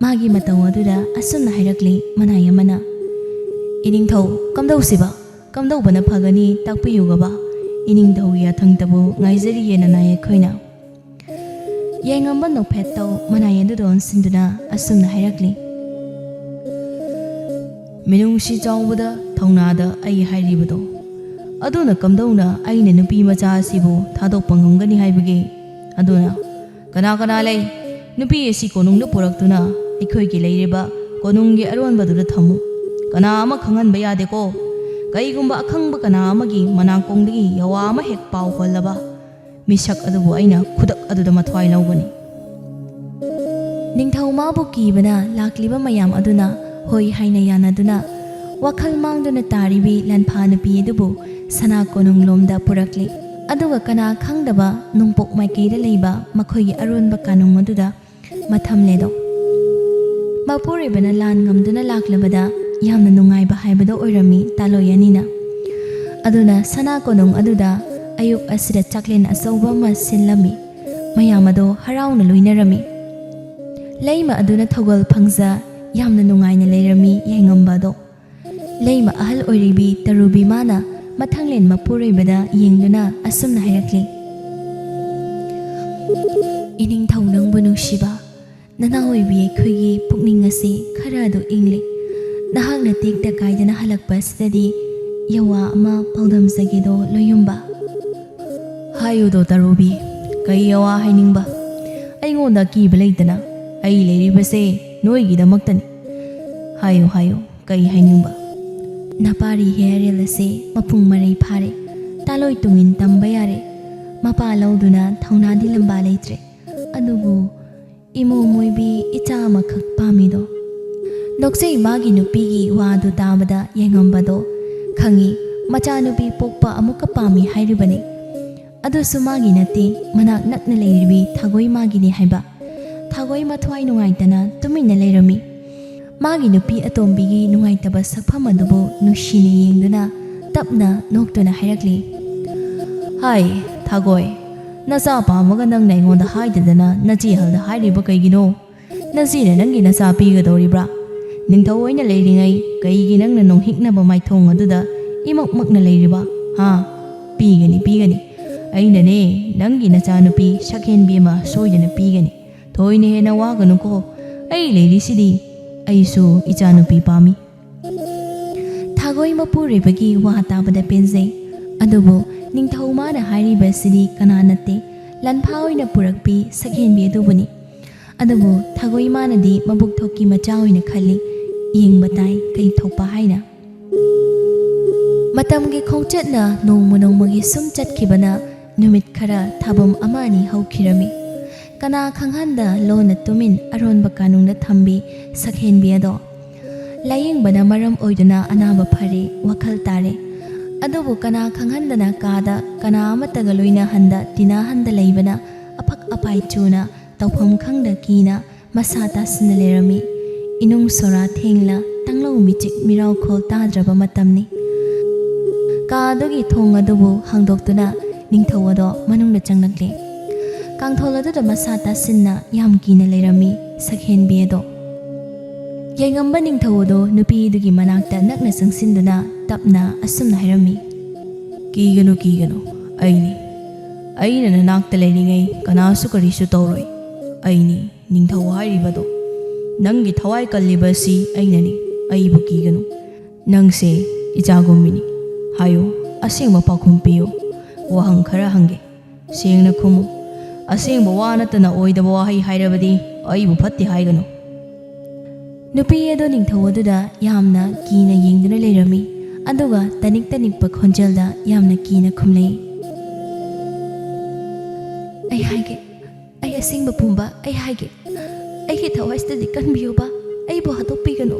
magi matau aduda asumna hairakli manai amana iningthau kamdau siba kamdau bana phagani takpiyugaba iningthau ya thangtabu ngaijari yena naye khoina yengamba no phet tau manai adudon sinduna asumna hairakli minungsi chawbuda thongnada ai hairibado aduna kamdauna aina nupi macha asibu thadokpa ngamgani haibage aduna kana lei nupi esi konungda puraktuna ikhoi gi leireba konunggi aronba duda thamu kana ama khangan ba yade ko kaigumba akhangba kana amagi manakongdagi yawa ama hek pau hollaba misak adubu aina khudak aduda mathwai lawgani ningthau ma bu kibana lakliba mayam aduna hoi haina yanaduna wakhal mangduna taribi lanpha nupi adubu sana konung lomda purakli aduga kana khangdaba nungpok maikeida leiba makhoi aronba kanung aduda matham ledo mapuri bana lan ngamduna laklabada yamna nungai ba haibado oirami taloyanina aduna sana konung aduda ayuk asida chaklen asauba ma sinlami mayamado harauna loinarami leima aduna thogal phangza yamna nungai na leirami yengambado leima ahal oiribi tarubi mana mathanglen mapuribada yengduna asumna hairakli ining thaunang bunungsiba nanaoibi khoigi pukning asi kharadu ingli nahakna tikta kaidana halakpa sidadi yawa ama paudam sagedo loyumba hayudo tarubi kai yawa hainingba aingonda kiba leitana ai leiribase noigidamaktani hayo kai hainingba napari herel ase mapung marai phare taloi tungin tamba yare mapa lauduna thauna dilamba leitre adubu imu moibi icha makhak pamido noksei magi nupi gi wadu tabada yengambado khangi macha nupi pokpa amuka pami hairibani adu sumagi nati manak nakna leiribi thagoi magi ni haiba thagoi mathwai nungaitana tuminna leirami magi nupi atombigi nungaitaba sakpham adubu nushini yengduna tapna noktuna hairakli hai thagoi nasa pamaga nang naingonda haidadana naji halda hairiba kaigino nazina nangi nasa pigadoribra ningthau oina leiringai kaigi nangna nonghiknaba maithong aduda imak makna leiriba ha pigani ainane nangi nacha nupi sakhen bima soidana pigani thoine hena waganu ko ai leiri sidi aisu ichanupi pami thagoi mapuri bagi wa tabada penjai adubu ꯅꯤꯡꯊꯧ ꯃꯥꯅ ꯍꯥꯏꯔꯤꯕꯁꯤꯗꯤ ꯀꯅꯥ ꯅꯠꯇꯦ ꯂꯟꯐꯥ ꯑꯣꯏꯅ ꯄꯨꯔꯛꯄꯤ ꯁꯛꯍꯦꯟꯕꯤ ꯑꯗꯨꯕꯨꯅꯤ ꯑꯗꯨꯕꯨ ꯊꯒꯣꯏ ꯃꯥꯅꯗꯤ ꯃꯕꯨꯛ ꯊꯣꯛꯀꯤ ꯃꯆꯥ ꯑꯣꯏꯅ ꯈꯜꯂꯤ ꯌꯦꯡꯕ ꯇꯥꯏ ꯀꯩ ꯊꯣꯛꯄ ꯍꯥꯏꯅ ꯃꯇꯝꯒꯤ ꯈꯣꯡꯆꯠꯅ ꯅꯣꯡꯃ ꯅꯣꯡꯃꯒꯤ ꯁꯨꯝ ꯆꯠꯈꯤꯕꯅ ꯅꯨꯃꯤꯠ ꯈꯔ ꯊꯥꯕꯝ ꯑꯃ ꯑꯅꯤ ꯍꯧꯈꯤꯔꯝꯃꯤ ꯀꯅꯥ ꯈꯪꯍꯟꯗ ꯂꯣꯟꯅ ꯇꯨꯃꯤꯟ ꯑꯔꯣꯟꯕ ꯀꯥꯅꯨꯡꯗ ꯊꯝꯕꯤ ꯁꯛꯍꯦꯟꯕꯤ ꯑꯗꯣ ꯂꯥꯌꯦꯡꯕꯅ ꯃꯔꯝ ꯑꯣꯏꯗꯨꯅ ꯑꯅꯥꯕ ꯐꯔꯦ ꯋꯥꯈꯜ ꯇꯥꯔꯦ ꯑꯗꯨꯕꯨ ꯀꯅꯥ ꯈꯪꯍꯟꯗꯅ ꯀꯥꯗ ꯀꯅꯥ ꯑꯃꯠꯇꯒ ꯂꯣꯏꯅꯍꯟꯗ ꯇꯤꯟꯅꯍꯟꯗ ꯂꯩꯕꯅ ꯑꯐꯛ ꯑꯄꯥꯏ ꯆꯨꯅ ꯇꯧꯐꯝ ꯈꯪꯗ ꯀꯤꯅ ꯃꯁꯥ ꯇꯥꯁꯤꯟꯅ ꯂꯩꯔꯝꯃꯤ ꯏꯅꯨꯡ ꯁꯣꯔꯥ ꯊꯦꯡꯂ ꯇꯪꯂꯧ ꯃꯤꯆꯤꯛ ꯃꯤꯔꯥꯎꯈꯣꯜ ꯇꯥꯗ꯭ꯔꯕ ꯃꯇꯝꯅꯤ ꯀꯥ ꯑꯗꯨꯒꯤ ꯊꯣꯡ ꯑꯗꯨꯕꯨ ꯍꯥꯡꯗꯣꯛꯇꯨꯅ ꯅꯤꯡꯊꯧ ꯑꯗꯣ ꯃꯅꯨꯡꯗ ꯆꯪꯂꯛꯂꯦ ꯀꯥꯡꯊꯣꯜ ꯑꯗꯨꯗ ꯃꯁꯥ ꯇꯥꯁꯤꯟꯅ ꯌꯥꯝ ꯀꯤꯅ ꯂꯩꯔꯝꯃꯤ ꯁꯛꯍꯦꯟꯕꯤ ꯑꯗꯣ ꯌꯦꯡꯉꯝꯕ ꯅꯤꯡꯊꯧ ꯑꯗꯣ ꯅꯨꯄꯤ ꯑꯗꯨꯒꯤ ꯃꯅꯥꯛꯇ ꯅꯛꯅ ꯆꯪꯁꯤꯟꯗꯨꯅ ꯇꯞꯅ ꯑꯁꯨꯝꯅ ꯍꯥꯏꯔꯝꯃꯤ ꯀꯤꯒꯅꯨ ꯀꯤꯒꯅꯨ ꯑꯩꯅ ꯅꯅꯥꯛꯇ ꯂꯩꯔꯤꯉꯩ ꯀꯅꯥꯁꯨ ꯀꯔꯤꯁꯨ ꯇꯧꯔꯣꯏ ꯑꯩꯅꯤ ꯅꯤꯡꯊꯧ ꯍꯥꯏꯔꯤꯕꯗꯣ ꯅꯪꯒꯤ ꯊꯋꯥꯏ ꯀꯜꯂꯤꯕꯁꯤ ꯑꯩꯅꯅꯤ ꯑꯩꯕꯨ ꯀꯤꯒꯅꯨ ꯅꯪꯁꯦ ꯏꯆꯥꯒꯨꯝꯕꯤꯅꯤ ꯍꯥꯏꯌꯨ ꯑꯁꯦꯡꯕ ꯄꯥꯎꯈꯨꯝ ꯄꯤꯌꯨ ꯋꯥꯍꯪ ꯈꯔ ꯍꯪꯒꯦ ꯁꯦꯡꯅ ꯈꯨꯝꯃꯨ ꯑꯁꯦꯡꯕ ꯋꯥ ꯅꯠꯇꯅ ꯑꯣꯏꯗꯕ ꯋꯥꯍꯩ ꯍꯥꯏꯔꯕꯗꯤ ꯑꯩꯕꯨ ꯐꯠꯇꯦ ꯍꯥꯏꯒꯅꯨ ꯅꯨꯄꯤ ꯑꯗꯣ ꯅꯤꯡꯊꯧ ꯑꯗꯨꯗ ꯌꯥꯝꯅ ꯀꯤꯅ ꯌꯦꯡꯗꯨꯅ ꯂꯩꯔꯝꯃꯤ ꯑꯗꯨꯒ ꯇꯅꯤꯛ ꯇꯅꯤꯛꯄ ꯈꯣꯟꯖꯦꯜꯗ ꯌꯥꯝꯅ ꯀꯤꯅ ꯈꯨꯝꯂꯛꯏ ꯑꯩ ꯍꯥꯏꯒꯦ ꯑꯩ ꯑꯁꯦꯡꯕ ꯄꯨꯝꯕ ꯑꯩ ꯍꯥꯏꯒꯦ ꯑꯩꯒꯤ ꯊꯋꯥꯏꯁꯤꯗꯗꯤ ꯀꯟꯕꯤꯌꯨꯕ ꯑꯩꯕꯨ ꯍꯥꯠꯇꯣꯛꯄꯤꯒꯅꯨ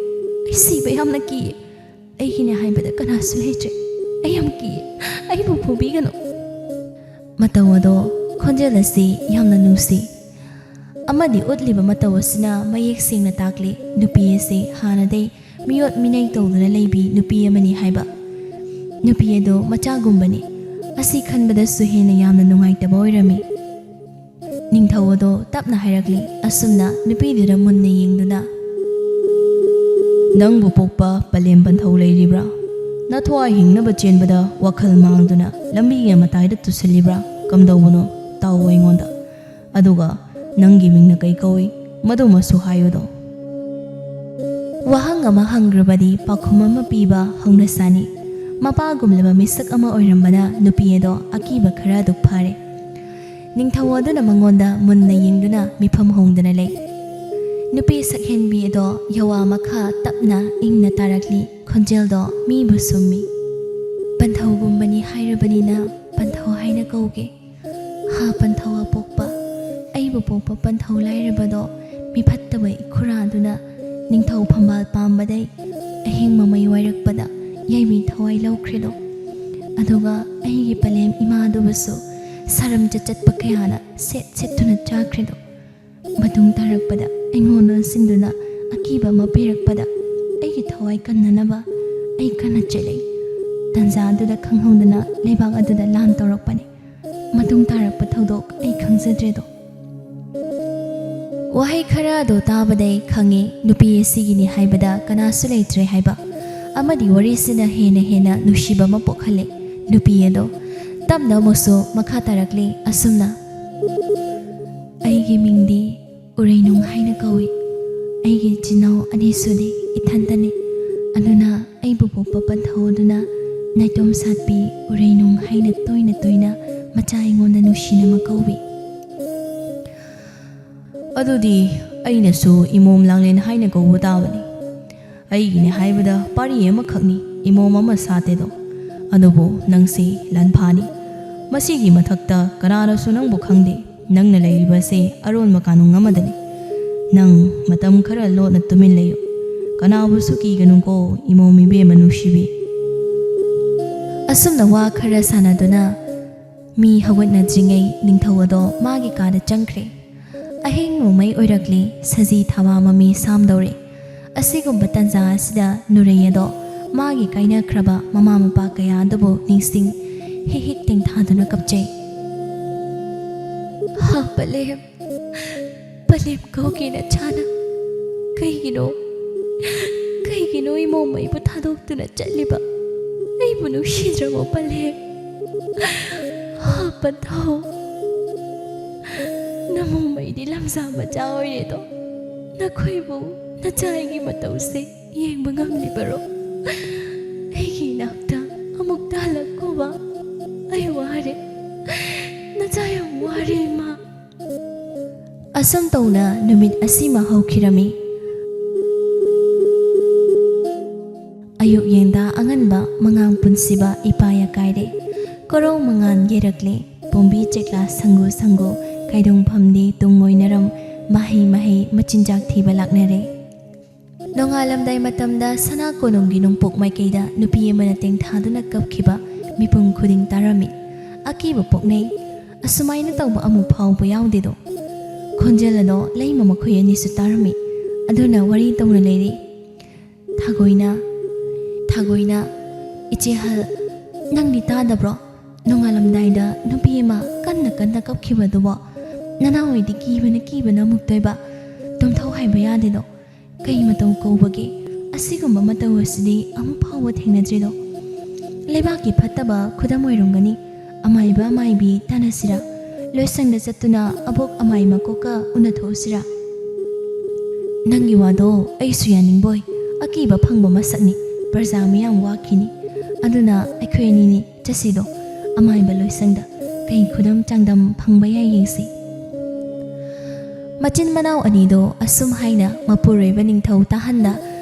ꯑꯩ ꯁꯤꯕ ꯌꯥꯝꯅ ꯀꯤꯌꯦ ꯑꯩꯒꯤꯅꯦ ꯍꯥꯏꯕꯗ ꯀꯅꯥꯁꯨ ꯂꯩꯇ꯭ꯔꯦ ꯑꯩ ꯌꯥꯝ ꯀꯤꯌꯦ ꯑꯩꯕꯨ ꯐꯨꯕꯤꯒꯅꯨ ꯃꯇꯧ ꯑꯗꯣ ꯈꯣꯟꯖꯦꯜ ꯑꯁꯤ ꯌꯥꯝꯅ ꯅꯨꯡꯁꯤ ꯑꯃꯗꯤ ꯎꯠꯂꯤꯕ ꯃꯇꯧ ꯑꯁꯤꯅ ꯃꯌꯦꯛ ꯁꯦꯡꯅ ꯇꯥꯛꯂꯤ ꯅꯨꯄꯤ ꯑꯁꯤ ꯍꯥꯟꯅꯗꯩ ꯃꯤꯑꯣꯠ ꯃꯤꯅꯩ ꯇꯧꯗꯨꯅ ꯂꯩꯕꯤ ꯅꯨꯄꯤ ꯑꯃꯅꯤ ꯍꯥꯏꯕ ꯅꯨꯄꯤ ꯑꯗꯣ ꯃꯆꯥꯒꯨꯝꯕꯅꯤ ꯑꯁꯤ ꯈꯟꯕꯗꯁꯨ ꯍꯦꯟꯅ ꯌꯥꯝꯅ ꯅꯨꯡꯉꯥꯏꯇꯕ ꯑꯣꯏꯔꯝꯃꯤ ꯅꯤꯡꯊꯧ ꯑꯗꯣ ꯇꯞꯅ ꯍꯥꯏꯔꯛꯂꯤ ꯑꯁꯨꯝꯅ ꯅꯨꯄꯤꯗꯨꯗ ꯃꯨꯟꯅ ꯌꯦꯡꯗꯨꯅ ꯅꯪꯕꯨ ꯄꯣꯛꯄ ꯄꯂꯦꯝ ꯄꯟꯊꯧ ꯂꯩꯔꯤꯕ꯭ꯔꯥ ꯅꯊꯋꯥꯏ ꯍꯤꯡꯅꯕ ꯆꯦꯟꯕꯗ ꯋꯥꯈꯜ ꯃꯥꯡꯗꯨꯅ ꯂꯝꯕꯤꯒꯤ ꯃꯇꯥꯏꯗ ꯇꯨꯁꯤꯜꯂꯤꯕ꯭ꯔꯥ ꯀꯝꯗꯧꯕꯅꯣ ꯇꯥꯎ ꯑꯩꯉꯣꯟꯗ ꯑꯗꯨꯒ ꯅꯪꯒꯤ ꯃꯤꯡꯅ ꯀꯩ ꯀꯧꯏ ꯃꯗꯨꯃꯁꯨ ꯍꯥꯏꯌꯨꯗꯣ ꯋꯥꯍꯪ ꯑꯃ ꯍꯪꯈ꯭ꯔꯕꯗꯤ ꯄꯥꯎꯈꯨꯝ ꯑꯃ ꯄꯤꯕ ꯍꯧꯅꯁꯥꯅꯤ ꯃꯄꯥꯒꯨꯝꯂꯕ ꯃꯤꯁꯛ ꯑꯃ ꯑꯣꯏꯔꯝꯕꯅ ꯅꯨꯄꯤ ꯑꯗꯣ ꯑꯀꯤꯕ ꯈꯔ ꯑꯗꯨꯛ ꯐꯥꯔꯦ ꯅꯤꯡꯊꯧ ꯑꯗꯨꯅ ꯃꯉꯣꯟꯗ ꯃꯨꯟꯅ ꯌꯦꯡꯗꯨꯅ ꯃꯤꯐꯝ ꯍꯣꯡꯗꯨꯅ ꯂꯩ ꯅꯨꯄꯤ ꯁꯛꯍꯦꯟꯕꯤ ꯑꯗꯣ ꯌꯋꯥ ꯃꯈꯥ ꯇꯞꯅ ꯏꯪꯅ ꯇꯥꯔꯛꯂꯤ ꯈꯣꯟꯖꯦꯜꯗꯣ ꯃꯤꯕꯨ ꯁꯨꯝꯃꯤ ꯄꯟꯊꯧꯒꯨꯝꯕꯅꯤ ꯍꯥꯏꯔꯕꯅꯤꯅ ꯄꯟꯊꯧ ꯍꯥꯏꯅ ꯀꯧꯒꯦ ꯍꯥ ꯄꯟꯊꯧ ꯑꯄꯣꯛꯄ ꯑꯩꯕꯨ ꯄꯣꯛꯄ ꯄꯟꯊꯧ ꯂꯥꯏꯔꯕꯗꯣ ꯃꯤꯐꯠꯇꯕ ꯏꯈꯨꯔꯥꯗꯨꯅ ꯅꯤꯡꯊꯧ ꯐꯝꯕꯥꯜ ꯄꯥꯝꯕꯗꯩ ꯑꯍꯤꯡ ꯃꯃꯩ ꯋꯥꯏꯔꯛꯄꯗ ꯌꯩꯕꯤ ꯊꯋꯥꯏ ꯂꯧꯈ꯭ꯔꯦꯗꯣ ꯑꯗꯨꯒ ꯑꯩꯒꯤ ꯄꯂꯦꯝ ꯏꯃꯥꯗꯨꯕꯨꯁꯨ ꯁꯥꯔꯝꯆꯠ ꯆꯠꯄ ꯀꯌꯥꯅ ꯁꯦꯠ ꯁꯦꯠꯇꯨꯅ ꯆꯥꯈ꯭ꯔꯦꯗꯣ ꯃꯇꯨꯡ ꯇꯥꯔꯛꯄꯗ ꯑꯩꯉꯣꯟꯗ ꯑꯣꯟꯁꯤꯟꯗꯨꯅ ꯑꯀꯤꯕ ꯑꯃ ꯄꯤꯔꯛꯄꯗ ꯑꯩꯒꯤ ꯊꯋꯥꯏ ꯀꯟꯅꯅꯕ ꯑꯩ ꯀꯟꯅ ꯆꯦꯜꯂꯛꯏ ꯇꯟꯖꯥ ꯑꯗꯨꯗ ꯈꯪꯍꯧꯗꯅ ꯂꯩꯕꯥꯛ ꯑꯗꯨꯗ ꯂꯥꯟ ꯇꯧꯔꯛꯄꯅꯤ ꯃꯇꯨꯡ ꯇꯥꯔꯛꯄ ꯊꯧꯗꯣꯛ ꯑꯩ ꯈꯪꯖꯗ꯭ꯔꯦꯗꯣ ꯋꯥꯍꯩ ꯈꯔ ꯑꯗꯣ ꯇꯥꯕꯗꯩ ꯈꯪꯉꯤ ꯅꯨꯄꯤ ꯑꯁꯤꯒꯤꯅꯤ ꯍꯥꯏꯕꯗ ꯀꯅꯥꯁꯨ ꯂꯩꯇ꯭ꯔꯦ ꯍꯥꯏꯕ ꯑꯃꯗꯤ ꯋꯥꯔꯤꯁꯤꯅ ꯍꯦꯟꯅ ꯅꯨꯡꯁꯤꯕ ꯑꯃ ꯄꯣꯛꯍꯜꯂꯤ ꯅꯨꯄꯤ ꯑꯗꯣ ꯇꯞꯅ ꯑꯃꯨꯛꯁꯨ ꯃꯈꯥ ꯇꯥꯔꯛꯂꯤ ꯑꯁꯨꯝꯅ ꯑꯩꯒꯤ ꯃꯤꯡꯗꯤ ꯎꯔꯩꯅꯨꯡ ꯍꯥꯏꯅ ꯀꯧꯏ ꯑꯩꯒꯤ ꯏꯆꯤꯟꯅꯥꯎ ꯑꯅꯤꯁꯨꯗꯤ ꯏꯊꯟꯇꯅꯤ ꯑꯗꯨꯅ ꯑꯩꯕꯨ ꯄꯣꯛꯄ ꯄꯟꯊꯧ ꯑꯗꯨꯅ ꯅꯥꯏꯇꯣꯝ ꯁꯥꯠꯄꯤ ꯎꯔꯩꯅꯨꯡ ꯍꯥꯏꯅ ꯇꯣꯏꯅ ꯃꯆꯥ ꯑꯩꯉꯣꯟꯗ ꯅꯨꯡꯁꯤꯅ ꯀꯧꯏ ꯑꯗꯨꯗꯤ ꯑꯩꯅꯁꯨ ꯏꯃꯣꯝ ꯂꯥꯡꯂꯦꯟ ꯍꯥꯏꯅ ꯀꯧꯕ ꯇꯥꯕꯅꯤ ꯑꯩꯒꯤꯅꯦ ꯍꯥꯏꯕꯗ ꯄꯥꯔꯤ ꯑꯃꯈꯛꯅꯤ ꯏꯃꯣꯝ ꯑꯃ ꯁꯥꯠꯇꯦꯗꯣ ꯑꯗꯨꯕꯨ ꯅꯪꯁꯦ ꯂꯟꯐꯥꯅꯤ ꯃꯁꯤꯒꯤ ꯃꯊꯛꯇ ꯀꯅꯥꯅꯁꯨ ꯅꯪꯕꯨ ꯈꯪꯗꯦ ꯅꯪꯅ ꯂꯩꯔꯤꯕꯁꯦ ꯑꯔꯣꯟꯕ ꯀꯥꯅꯨꯡ ꯑꯃꯗꯅꯤ ꯅꯪ ꯃꯇꯝ ꯈꯔ ꯂꯣꯠꯅ ꯇꯨꯃꯤꯟ ꯂꯩꯌꯨ ꯀꯅꯥꯕꯨꯁꯨ ꯀꯤꯒꯅꯨꯀꯣ ꯏꯃꯣꯝ ꯏꯕꯦꯝꯃ ꯅꯨꯡꯁꯤꯕꯤ ꯑꯁꯨꯝꯅ ꯋꯥ ꯈꯔ ꯁꯥꯟꯅꯗꯨꯅ ꯃꯤ ꯍꯧꯒꯠꯅꯗ꯭ꯔꯤꯉꯩ ꯅꯤꯡꯊꯧ ꯑꯗꯣ ꯃꯥꯒꯤ ꯀꯥꯗ ꯆꯪꯈ꯭ꯔꯦ ꯑꯍꯤꯡ ꯅꯣꯡꯃꯩ ꯑꯣꯏꯔꯛꯂꯤ ꯁꯖꯤ ꯊꯥꯋꯥ ꯃꯃꯤ ꯁꯥꯝꯗꯧꯔꯦ ꯑꯁꯤꯒꯨꯝꯕ ꯇꯟꯖꯥ ꯑꯁꯤꯗ ꯅꯨꯔꯩ ꯑꯗꯣ ꯃꯥꯒꯤ ꯀꯥꯏꯅꯈ꯭ꯔꯕ ꯃꯃꯥ ꯃꯄꯥ ꯀꯌꯥ ꯑꯗꯨꯕꯨ ꯅꯤꯡꯁꯤꯡ ꯍꯤꯛ ꯇꯦꯡꯊꯥꯗꯨꯅ ꯀꯞꯆꯩ ꯍꯥ ꯄꯂꯦꯝ ꯀꯧꯒꯦ ꯅꯆꯥꯅ ꯀꯩꯒꯤꯅꯣ ꯏꯃꯣꯝꯃꯩꯕꯨ ꯊꯥꯗꯣꯛꯇꯨꯅ ꯆꯠꯂꯤꯕ ꯑꯩꯕꯨ ꯅꯨꯡꯁꯤꯗ꯭ꯔꯕꯣ ꯄꯂꯦꯝ ꯍꯥ ꯄꯟꯊꯧ ꯅꯃꯣꯝꯃꯩꯗꯤ ꯂꯝꯖꯥ ꯃꯆꯥ ꯑꯣꯏꯔꯦꯗꯣ ꯅꯈꯣꯏꯕꯨ ꯅꯆꯥꯒꯤ ꯃꯇꯧꯁꯦ ꯌꯦꯡꯕ ꯉꯝꯂꯤꯕꯔꯣ ꯑꯩꯒꯤ ꯏꯅꯥꯛꯇ ꯑꯃꯨꯛꯇ ꯍꯜꯂꯛꯈꯣꯕ ꯑꯩ ꯋꯥ ꯑꯁꯨꯝ ꯇꯧꯅ ꯅꯨꯃꯤꯠ ꯑꯁꯤꯃ ꯍꯧꯈꯤꯔꯝꯃꯤ꯫ ꯑꯌꯨꯛ ꯌꯦꯡꯗ ꯑꯉꯟꯕ ꯃꯉꯥꯡ ꯄꯨꯟꯁꯤꯕ ꯏꯄꯥꯌ ꯀꯥꯏꯔꯦ꯫ ꯀꯣꯔꯧ ꯃꯉꯥꯟ ꯌꯦꯔꯛꯂꯦ ꯄꯣꯝꯕꯤ ꯆꯦꯛꯂꯥ ꯁꯪꯒꯨ ꯁꯪꯒꯨ ꯀꯩꯗꯧꯐꯝꯗꯤ ꯇꯨꯡ ꯑꯣꯏꯅꯔꯝ ꯃꯍꯩ ꯃꯍꯩ ꯃꯆꯤꯟꯖꯥꯛ ꯊꯤꯕ ꯂꯥꯛꯅꯔꯦ꯫ ꯅꯣꯡꯉꯥꯜꯂꯝꯗꯥꯏ ꯃꯇꯝꯗ ꯁꯅꯥ ꯀꯣꯅꯨꯡꯒꯤ ꯅꯣꯡꯄꯣꯛ ꯃꯥꯏꯀꯩꯗ ꯅꯨꯄꯤ ꯑꯃꯅ ꯇꯦꯡꯊꯥꯗꯨꯅ ꯀꯞꯈꯤꯕ ꯃꯤꯄꯨꯝ ꯈꯨꯗꯤꯡ ꯇꯥꯔꯝꯃꯤ꯫ ꯑꯀꯤꯕ ꯄꯣꯛꯅꯩ꯫ ꯑꯁꯨꯃꯥꯏꯅ ꯇꯧꯕ ꯑꯃꯨꯛ ꯐꯥꯎꯕ ꯌꯥꯎꯗꯦꯗꯣ꯫ ꯈꯣꯟꯖꯦꯜ ꯑꯗꯣ ꯂꯩꯃ ꯃꯈꯣꯏ ꯑꯅꯤꯁꯨ ꯇꯥꯔꯝꯃꯤ꯫ ꯑꯗꯨꯅ ꯋꯥꯔꯤ ꯇꯧꯅ ꯂꯩꯔꯤ꯫ ꯊꯥꯒꯣꯏꯅ ꯏꯆꯦꯍꯜ ꯅꯪꯗꯤ ꯇꯥꯗꯕ꯭ꯔꯣ? ꯅꯣꯡꯉꯥꯜꯂꯝꯗꯥꯏꯗ ꯅꯨꯄꯤ ꯑꯃ ꯀꯟꯅ ꯀꯟꯅ ꯀꯞꯈꯤꯕꯗꯨꯕꯣ? ꯅꯅꯥꯎꯍꯣꯏꯗꯤ ꯀꯤꯕꯅ ꯑꯃꯨꯛꯇꯣꯏꯕ ꯇꯨꯝꯊꯧ ꯍꯥꯏꯕ ꯌꯥꯗꯦꯗꯣ꯫ ꯀꯩ ꯃꯇꯧ ꯀꯧꯕꯒꯦ? ꯑꯁꯤꯒꯨꯝꯕ ꯃꯇꯧ ꯑꯁꯤꯗꯤ ꯑꯃꯨꯛ ꯐꯥꯎꯕ ꯊꯦꯡꯅꯗ꯭ꯔꯤꯗꯣ꯫ ꯂꯩꯕꯥꯛꯀꯤ ꯐꯠꯇꯕ ꯈꯨꯗꯝ ꯑꯣꯏꯔꯝꯒꯅꯤ꯫ ꯑꯃꯥꯏꯕ ꯑꯃꯥꯏꯕꯤ ꯇꯥꯟꯅꯁꯤꯔꯥ? ꯂꯣꯏꯁꯪꯗ ꯆꯠꯇꯨꯅ ꯑꯕꯣꯛ ꯑꯃꯥꯏ ꯃꯀꯣꯛꯀ ꯎꯅꯊꯣꯛꯎꯁꯤꯔꯥ? ꯅꯪꯒꯤ ꯋꯥꯗꯣ ꯑꯩꯁꯨ ꯌꯥꯅꯤꯡꯕꯣꯏ꯫ ꯑꯀꯤꯕ ꯐꯪꯕ ꯃꯁꯛꯅꯤ꯫ ꯄ꯭ꯔꯖꯥ ꯃꯌꯥꯝ ꯋꯥꯈꯤꯅꯤ꯫ ꯑꯗꯨꯅ ꯑꯩꯈꯣꯏ ꯑꯅꯤꯅꯤ ꯆꯠꯁꯤꯗꯣ ꯑꯃꯥꯏꯕ ꯂꯣꯏꯁꯪꯗ꯫ ꯀꯩ ꯈꯨꯗꯝ ꯆꯥꯡꯗꯝ ꯐꯪꯕ ꯌꯥꯏ ꯌꯦꯡꯁꯤ꯫ ꯃꯆꯤꯟ ꯃꯅꯥꯎ ꯑꯅꯤꯗꯣ ꯑꯁꯨꯝ ꯍꯥꯏꯅ ꯃꯄꯨꯔꯣꯏꯕ ꯅꯤꯡꯊꯧ ꯇꯥꯍꯟꯗ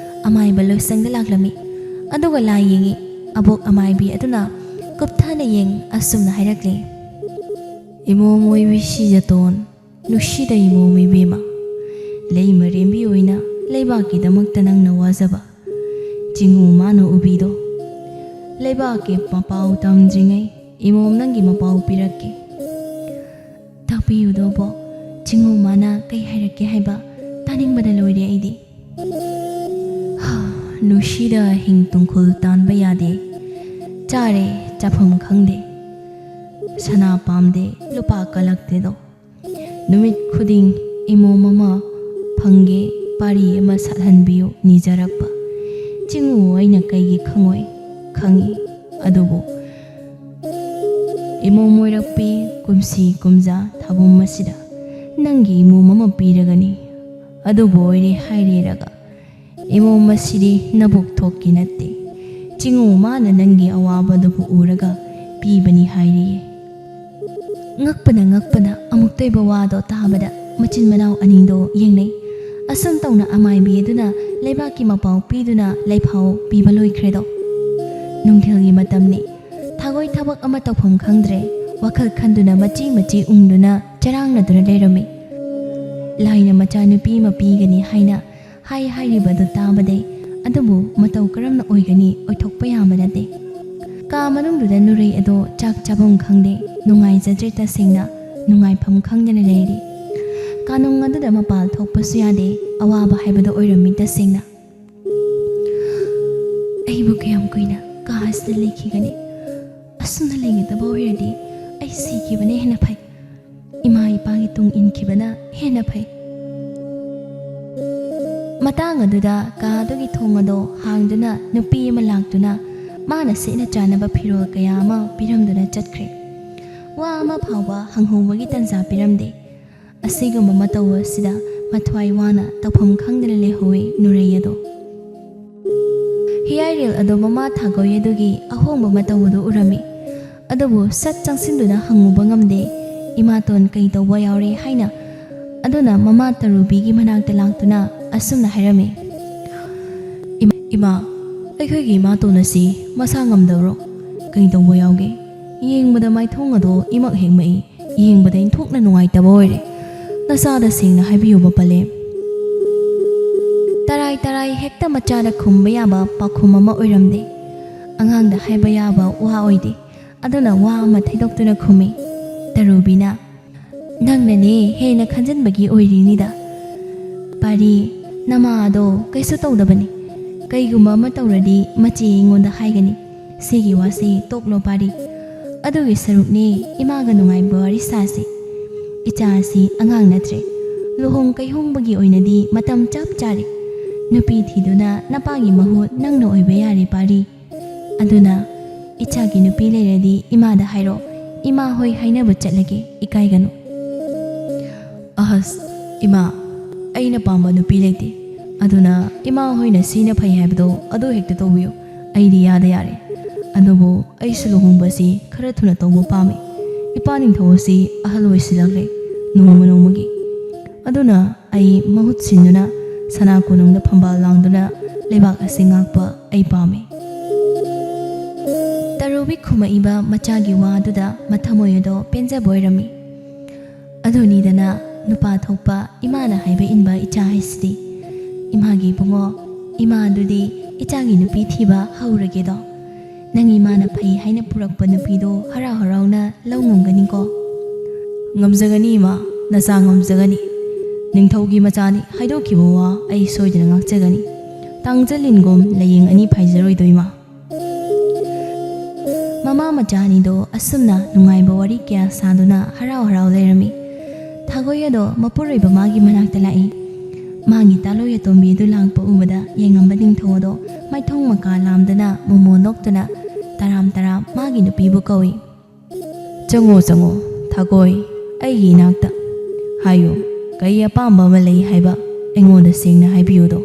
ꯑꯃꯥꯏꯕ ꯂꯣꯏꯁꯪꯗ ꯂꯥꯛꯂꯝꯃꯤ꯫ ꯑꯗꯨꯒ ꯂꯥꯏ ꯌꯦꯡꯉꯤ꯫ ꯑꯕꯣꯛ ꯑꯃꯥꯏꯕꯤ ꯑꯗꯨꯅ ꯀꯨꯞꯊꯅ ꯌꯦꯡ ꯑꯁꯨꯝꯅ ꯍꯥꯏꯔꯛꯂꯤ꯫ ꯏꯃꯣꯝ ꯑꯣꯏꯕꯤ ꯁꯤꯖꯇꯣꯟ ꯅꯨꯡꯁꯤꯗ ꯏꯃꯣꯝ ꯏꯕꯦꯝꯃ, ꯂꯩꯃꯔꯦꯝꯕꯤ ꯑꯣꯏꯅ ꯂꯩꯕꯥꯛꯀꯤꯗꯃꯛꯇ ꯅꯪꯅ ꯋꯥꯖꯕ ꯆꯤꯡꯎ ꯃꯥꯅ ꯎꯕꯤꯗꯣ꯫ ꯂꯩꯕꯥꯛꯀꯤ ꯃꯄꯥꯎ ꯇꯝꯗ꯭ꯔꯤꯉꯩ ꯏꯃꯣꯝ ꯅꯪꯒꯤ ꯃꯄꯥꯎ ꯄꯤꯔꯛꯀꯦ꯫ ꯇꯥꯛꯄꯤꯌꯨꯗꯣꯕꯣ ꯆꯤꯡꯎ ꯃꯥꯅ ꯀꯩ ꯍꯥꯏꯔꯛꯀꯦ ꯍꯥꯏꯕ? ꯇꯥꯅꯤꯡꯕꯅ ꯂꯣꯏꯔꯦ ꯑꯩꯗꯤ꯫ ꯅꯨꯡꯁꯤꯗ ꯍꯤꯡ ꯇꯨꯡꯈꯨꯜ ꯇꯥꯟꯕ ꯌꯥꯗꯦ꯫ ꯆꯥꯔꯦ ꯆꯥꯐꯝ ꯈꯪꯗꯦ꯫ ꯁꯅꯥ ꯄꯥꯝꯗꯦ ꯂꯨꯄꯥ ꯀꯜꯂꯛꯇꯦꯗꯣ꯫ ꯅꯨꯃꯤꯠ ꯈꯨꯗꯤꯡ ꯏꯃꯣꯝ ꯑꯃ ꯐꯪꯒꯦ ꯄꯥꯔꯤ ꯑꯃ ꯁꯥꯠꯍꯟꯕꯤꯌꯨ ꯅꯤꯖꯔꯛꯄ ꯆꯤꯡꯎ ꯑꯩꯅ ꯀꯩꯒꯤ ꯈꯪꯉꯣꯏ? ꯈꯪꯏ꯫ ꯑꯗꯨꯕꯨ ꯏꯃꯣꯝ ꯑꯣꯏꯔꯛꯄꯤ ꯀꯨꯝꯁꯤ ꯀꯨꯝꯖꯥ ꯊꯥꯕꯨꯝ ꯑꯁꯤꯗ ꯅꯪꯒꯤ ꯏꯃꯣꯝ ꯑꯃ ꯄꯤꯔꯒꯅꯤ꯫ ꯑꯗꯨꯕꯨ ꯑꯣꯏꯔꯦ ꯍꯥꯏꯔꯦꯔꯒ ꯏꯃꯣꯝ ꯑꯁꯤꯗꯤ ꯅꯕꯨꯛ ꯊꯣꯛꯀꯤ ꯅꯠꯇꯦ꯫ ꯆꯤꯡꯎ ꯃꯥꯅ ꯅꯪꯒꯤ ꯑꯋꯥꯕꯗꯨꯕꯨ ꯎꯔꯒ ꯄꯤꯕꯅꯤ ꯍꯥꯏꯔꯤꯌꯦ꯫ ꯉꯛꯄꯅ ꯑꯃꯨꯛꯇꯣꯏꯕ ꯋꯥꯗꯣ ꯇꯥꯕꯗ ꯃꯆꯤꯟ ꯃꯅꯥꯎ ꯑꯅꯤꯗꯣ ꯌꯦꯡꯅꯩ꯫ ꯑꯁꯨꯝ ꯇꯧꯅ ꯑꯃꯥꯏꯕꯤ ꯑꯗꯨꯅ ꯂꯩꯕꯥꯛꯀꯤ ꯃꯄꯥꯎ ꯄꯤꯗꯨꯅ ꯂꯩꯐꯥꯎ ꯄꯤꯕ ꯂꯣꯏꯈ꯭ꯔꯦꯗꯣ꯫ ꯅꯨꯡꯊꯤꯜꯒꯤ ꯃꯇꯝꯅꯤ꯫ ꯊꯥꯒꯣꯏ ꯊꯕꯛ ꯑꯃ ꯇꯧꯐꯝ ꯈꯪꯗ꯭ꯔꯦ꯫ ꯋꯥꯈꯜ ꯈꯟꯗꯨꯅ ꯃꯆꯤ ꯎꯪꯗꯨꯅ ꯆꯔꯥꯡꯅꯗꯨꯅ ꯂꯩꯔꯝꯃꯤ꯫ ꯂꯥꯏꯅ ꯃꯆꯥꯅꯨꯄꯤ ꯑꯃ ꯄꯤꯒꯅꯤ ꯍꯥꯏꯅ ꯍꯥꯏꯔꯤꯕꯗꯨ ꯇꯥꯕꯗꯩ ꯑꯗꯨꯕꯨ ꯃꯇꯧ ꯀꯔꯝꯅ ꯑꯣꯏꯒꯅꯤ ꯑꯣꯏꯊꯣꯛꯄ ꯌꯥꯕ ꯅꯠꯇꯦ꯫ ꯀꯥ ꯃꯅꯨꯡꯗꯨꯗ ꯅꯨꯔꯩ ꯑꯗꯣ ꯆꯥꯛ ꯆꯥꯐꯝ ꯈꯪꯗꯦ꯫ ꯅꯨꯡꯉꯥꯏꯖꯗ꯭ꯔꯦ ꯇꯁꯦꯡꯅ ꯅꯨꯡꯉꯥꯏꯐꯝ ꯈꯪꯗꯅ ꯂꯩꯔꯤ꯫ ꯀꯥꯅꯨꯡ ꯑꯗꯨꯗ ꯃꯄꯥꯜ ꯊꯣꯛꯄꯁꯨ ꯌꯥꯗꯦ꯫ ꯑꯋꯥꯕ ꯍꯥꯏꯕꯗꯣ ꯑꯣꯏꯔꯝꯃꯤ ꯇꯁꯦꯡꯅ꯫ ꯑꯩꯕꯨ ꯀꯌꯥꯝ ꯀꯨꯏꯅ ꯀꯥ ꯑꯁꯤꯗ ꯂꯩꯈꯤꯒꯅꯤ? ꯑꯁꯨꯝꯅ ꯂꯩꯒꯗꯕ ꯑꯣꯏꯔꯗꯤ ꯑꯩ ꯁꯤꯈꯤꯕꯅ ꯍꯦꯟꯅ ꯐꯩ꯫ ꯏꯃꯥ ꯏꯄꯥꯒꯤ ꯇꯨꯡ ꯏꯟꯈꯤꯕꯅ ꯍꯦꯟꯅ ꯐꯩ꯫ ꯃꯇꯥꯡ ꯑꯗꯨꯗ ꯀꯥ ꯑꯗꯨꯒꯤ ꯊꯣꯡ ꯑꯗꯣ ꯍꯥꯡꯗꯨꯅ ꯅꯨꯄꯤ ꯑꯃ ꯂꯥꯛꯇꯨꯅ ꯃꯥꯅ ꯁꯦꯠꯅ ꯆꯥꯅꯕ ꯐꯤꯔꯣꯜ ꯀꯌꯥ ꯑꯃ ꯄꯤꯔꯝꯗꯨꯅ ꯆꯠꯈ꯭ꯔꯦ꯫ ꯋꯥ ꯑꯃ ꯐꯥꯎꯕ ꯍꯪꯍꯧꯕꯒꯤ ꯇꯟꯖꯥ ꯄꯤꯔꯝꯗꯦ꯫ ꯑꯁꯤꯒꯨꯝꯕ ꯃꯇꯧ ꯑꯁꯤꯗ ꯃꯊ꯭ꯋꯥꯏ ꯋꯥꯅ ꯇꯧꯐꯝ ꯈꯪꯗꯅ ꯂꯩꯍꯧꯏ ꯅꯨꯔꯩ ꯑꯗꯣ꯫ ꯍꯤꯌꯥꯏꯔꯦꯜ ꯑꯗꯣ ꯃꯃꯥ ꯊꯥꯒꯣꯏ ꯑꯗꯨꯒꯤ ꯑꯍꯣꯡꯕ ꯃꯇꯧ ꯑꯗꯨ ꯎꯔꯝꯃꯤ꯫ ꯑꯗꯨꯕꯨ ꯁꯠ ꯆꯪꯁꯤꯟꯗꯨꯅ ꯍꯪꯉꯨꯕ ꯉꯝꯗꯦ꯫ ꯏꯃꯥꯇꯣꯟ ꯀꯩ ꯇꯧꯕ ꯌꯥꯎꯔꯦ ꯍꯥꯏꯅ ꯑꯗꯨꯅ ꯃꯃꯥ ꯇꯔꯨꯕꯤꯒꯤ ꯃꯅꯥꯛꯇ ꯂꯥꯛꯇꯨꯅ ꯑꯁꯨꯝꯅ ꯍꯥꯏꯔꯝꯃꯤ꯫ ꯏꯃꯥ, ꯑꯩꯈꯣꯏꯒꯤ ꯏꯃꯥꯇꯣꯟ ꯑꯁꯤ ꯃꯁꯥ ꯉꯝꯗꯕ꯭ꯔꯣ? ꯀꯩ ꯇꯧꯕ ꯌꯥꯎꯒꯦ? ꯌꯦꯡꯕꯗ ꯃꯥꯏꯊꯣꯡ ꯑꯗꯣ ꯏꯃꯛ ꯍꯦꯛꯃꯛꯏ꯫ ꯌꯦꯡꯕꯗ ꯏꯟꯊꯣꯛꯅ ꯅꯨꯡꯉꯥꯏꯇꯕ ꯑꯣꯏꯔꯦ꯫ ꯅꯆꯥꯗ ꯁꯦꯡꯅ ꯍꯥꯏꯕꯤꯌꯨꯕ ꯄꯂꯦꯝ꯫ ꯇꯔꯥꯏ ꯍꯦꯛꯇ ꯃꯆꯥꯗ ꯈꯨꯝꯕ ꯌꯥꯕ ꯄꯥꯎꯈꯨꯝ ꯑꯃ ꯑꯣꯏꯔꯝꯗꯦ꯫ ꯑꯉꯥꯡꯗ ꯍꯥꯏꯕ ꯌꯥꯕ ꯋꯥ ꯑꯣꯏꯗꯦ꯫ ꯑꯗꯨꯅ ꯋꯥ ꯑꯃ ꯊꯩꯗꯣꯛꯇꯨꯅ ꯈꯨꯝꯃꯤ꯫ ꯇꯔꯨꯕꯤꯅ ꯅꯪꯅꯅꯦ ꯍꯦꯟꯅ ꯈꯟꯖꯟꯕꯒꯤ ꯑꯣꯏꯔꯤꯅꯤꯗ꯫ ꯄꯥꯔꯤ, ꯅꯃꯥ ꯑꯗꯣ ꯀꯩꯁꯨ ꯇꯧꯗꯕꯅꯤ꯫ ꯀꯩꯒꯨꯝꯕ ꯑꯃ ꯇꯧꯔꯗꯤ ꯃꯆꯦ ꯑꯩꯉꯣꯟꯗ ꯍꯥꯏꯒꯅꯤ꯫ ꯁꯤꯒꯤ ꯋꯥꯁꯤ ꯇꯣꯛꯂꯣ ꯄꯥꯔꯤ꯫ ꯑꯗꯨꯒꯤ ꯁꯔꯨꯛꯅꯦ ꯏꯃꯥꯒ ꯅꯨꯡꯉꯥꯏꯕ ꯋꯥꯔꯤ ꯁꯥꯁꯤ꯫ ꯏꯆꯥ ꯑꯁꯤ ꯑꯉꯥꯡ ꯅꯠꯇ꯭ꯔꯦ꯫ ꯂꯨꯍꯣꯡ ꯀꯩꯍꯣꯡꯕꯒꯤ ꯑꯣꯏꯅꯗꯤ ꯃꯇꯝ ꯆꯞ ꯆꯥꯔꯦ꯫ ꯅꯨꯄꯤ ꯊꯤꯗꯨꯅ ꯅꯄꯥꯒꯤ ꯃꯍꯨꯠ ꯅꯪꯅ ꯑꯣꯏꯕ ꯌꯥꯔꯦ ꯄꯥꯔꯤ꯫ ꯑꯗꯨꯅ ꯏꯆꯥꯒꯤ ꯅꯨꯄꯤ ꯂꯩꯔꯗꯤ ꯏꯃꯥꯗ ꯍꯥꯏꯔꯣ꯫ ꯏꯃꯥ ꯍꯣꯏ ꯍꯥꯏꯅꯕ ꯆꯠꯂꯒꯦ, ꯏꯀꯥꯏꯒꯅꯨ꯫ ꯑꯍꯁ ꯏꯃꯥ, ꯑꯩꯅ ꯄꯥꯝꯕ ꯅꯨꯄꯤ ꯂꯩꯇꯦ꯫ ꯑꯗꯨꯅ ꯏꯃꯥ ꯍꯣꯏꯅ ꯁꯤꯅ ꯐꯩ ꯍꯥꯏꯕꯗꯣ ꯑꯗꯨ ꯍꯦꯛꯇ ꯇꯧꯕꯤꯌꯨ꯫ ꯑꯩꯗꯤ ꯌꯥꯗ ꯌꯥꯔꯦ꯫ ꯑꯗꯨꯕꯨ ꯑꯩꯁꯨ ꯂꯨꯍꯣꯡꯕꯁꯤ ꯈꯔ ꯊꯨꯅ ꯇꯧꯕ ꯄꯥꯝꯃꯤ꯫ ꯏꯄꯥ ꯅꯤꯡꯊꯧ ꯑꯁꯤ ꯑꯍꯜ ꯑꯣꯏꯁꯤꯜꯂꯛꯂꯦ ꯅꯣꯡꯃ ꯅꯣꯡꯃꯒꯤ꯫ ꯑꯗꯨꯅ ꯑꯩ ꯃꯍꯨꯠ ꯁꯤꯟꯗꯨꯅ ꯁꯅꯥ ꯀꯣꯅꯨꯡꯗ ꯐꯝꯕꯥꯜ ꯂꯥꯡꯗꯨꯅ ꯂꯩꯕꯥꯛ ꯑꯁꯤ ꯉꯥꯛꯄ ꯑꯩ ꯄꯥꯝꯃꯤ꯫ ꯇꯔꯨꯕꯤ ꯈꯨꯝꯃꯛꯏꯕ ꯃꯆꯥꯒꯤ ꯋꯥꯗꯨꯗ ꯃꯊꯃꯣꯏ ꯑꯗꯣ ꯄꯦꯟꯖꯕ ꯑꯣꯏꯔꯝꯃꯤ꯫ ꯑꯗꯨꯅꯤꯗꯅ ꯅꯨꯄꯥ ꯊꯣꯛꯄ ꯏꯃꯥꯅ ꯍꯥꯏꯕ ꯏꯟꯕ ꯏꯆꯥ ꯍꯥꯏꯁꯤꯗꯤ꯫ ꯏꯃꯥꯒꯤ ꯏꯕꯨꯡꯉꯣ, ꯏꯃꯥ ꯑꯗꯨꯗꯤ ꯏꯆꯥꯒꯤ ꯅꯨꯄꯤ ꯊꯤꯕ ꯍꯧꯔꯒꯦꯗꯣ꯫ ꯅꯪ ꯏꯃꯥꯅ ꯐꯩ ꯍꯥꯏꯅ ꯄꯨꯔꯛꯄ ꯅꯨꯄꯤꯗꯣ ꯍꯔꯥꯎ ꯍꯔꯥꯎꯅ ꯂꯧ ꯉꯝꯒꯅꯤꯀꯣ? ꯉꯝꯖꯒꯅꯤ ꯏꯃꯥ, ꯅꯆꯥ ꯉꯝꯖꯒꯅꯤ꯫ ꯅꯤꯡꯊꯧꯒꯤ ꯃꯆꯥꯅꯤ ꯍꯥꯏꯗꯣꯛꯈꯤꯕ ꯋꯥ ꯑꯩ ꯁꯣꯏꯗꯅ ꯉꯥꯛꯆꯒꯅꯤ꯫ ꯇꯥꯡꯖꯂꯤꯟꯒꯨꯝ ꯂꯩꯌꯦꯡ ꯑꯅꯤ ꯐꯥꯏꯖꯔꯣꯏꯗꯣ ꯏꯃꯥ꯫ ꯃꯃꯥ ꯃꯆꯥ ꯑꯅꯤꯗꯣ ꯑꯁꯨꯝꯅ ꯅꯨꯡꯉꯥꯏꯕ ꯋꯥꯔꯤ ꯀꯌꯥ ꯁꯥꯗꯨꯅ ꯍꯔꯥꯎ ꯍꯔꯥꯎ ꯂꯩꯔꯝꯃꯤ꯫ ꯊꯥꯒꯣꯏ ꯑꯗꯣ ꯃꯄꯨꯔꯣꯏꯕ ꯃꯥꯒꯤ ꯃꯅꯥꯛꯇ ꯂꯥꯛꯏ꯫ ꯃꯥꯒꯤ ꯇꯥꯂꯣꯏ ꯑꯇꯣꯝꯕꯤ ꯑꯗꯨ ꯂꯥꯛꯄ ꯎꯕꯗ ꯌꯦꯡꯉꯝꯕ ꯅꯤꯡꯊꯧ ꯑꯗꯣ ꯃꯥꯏꯊꯣꯡ ꯃꯀꯥ ꯂꯥꯝꯗꯅ ꯃꯣꯃꯣ ꯅꯣꯛꯇꯨꯅ ꯇꯔꯥꯝ ꯇꯔꯥꯝ ꯃꯥꯒꯤ ꯅꯨꯄꯤꯕꯨ ꯀꯧꯏ꯫ ꯆꯪꯉꯣ ꯆꯪꯉꯣ ꯊꯥꯒꯣꯏ, ꯑꯩꯒꯤ ꯏꯅꯥꯛꯇ ꯍꯥꯏꯌꯨ, ꯀꯩ ꯑꯄꯥꯝꯕ ꯑꯃ ꯂꯩ ꯍꯥꯏꯕ ꯑꯩꯉꯣꯟꯗ ꯁꯦꯡꯅ ꯍꯥꯏꯕꯤꯌꯨꯗꯣ꯫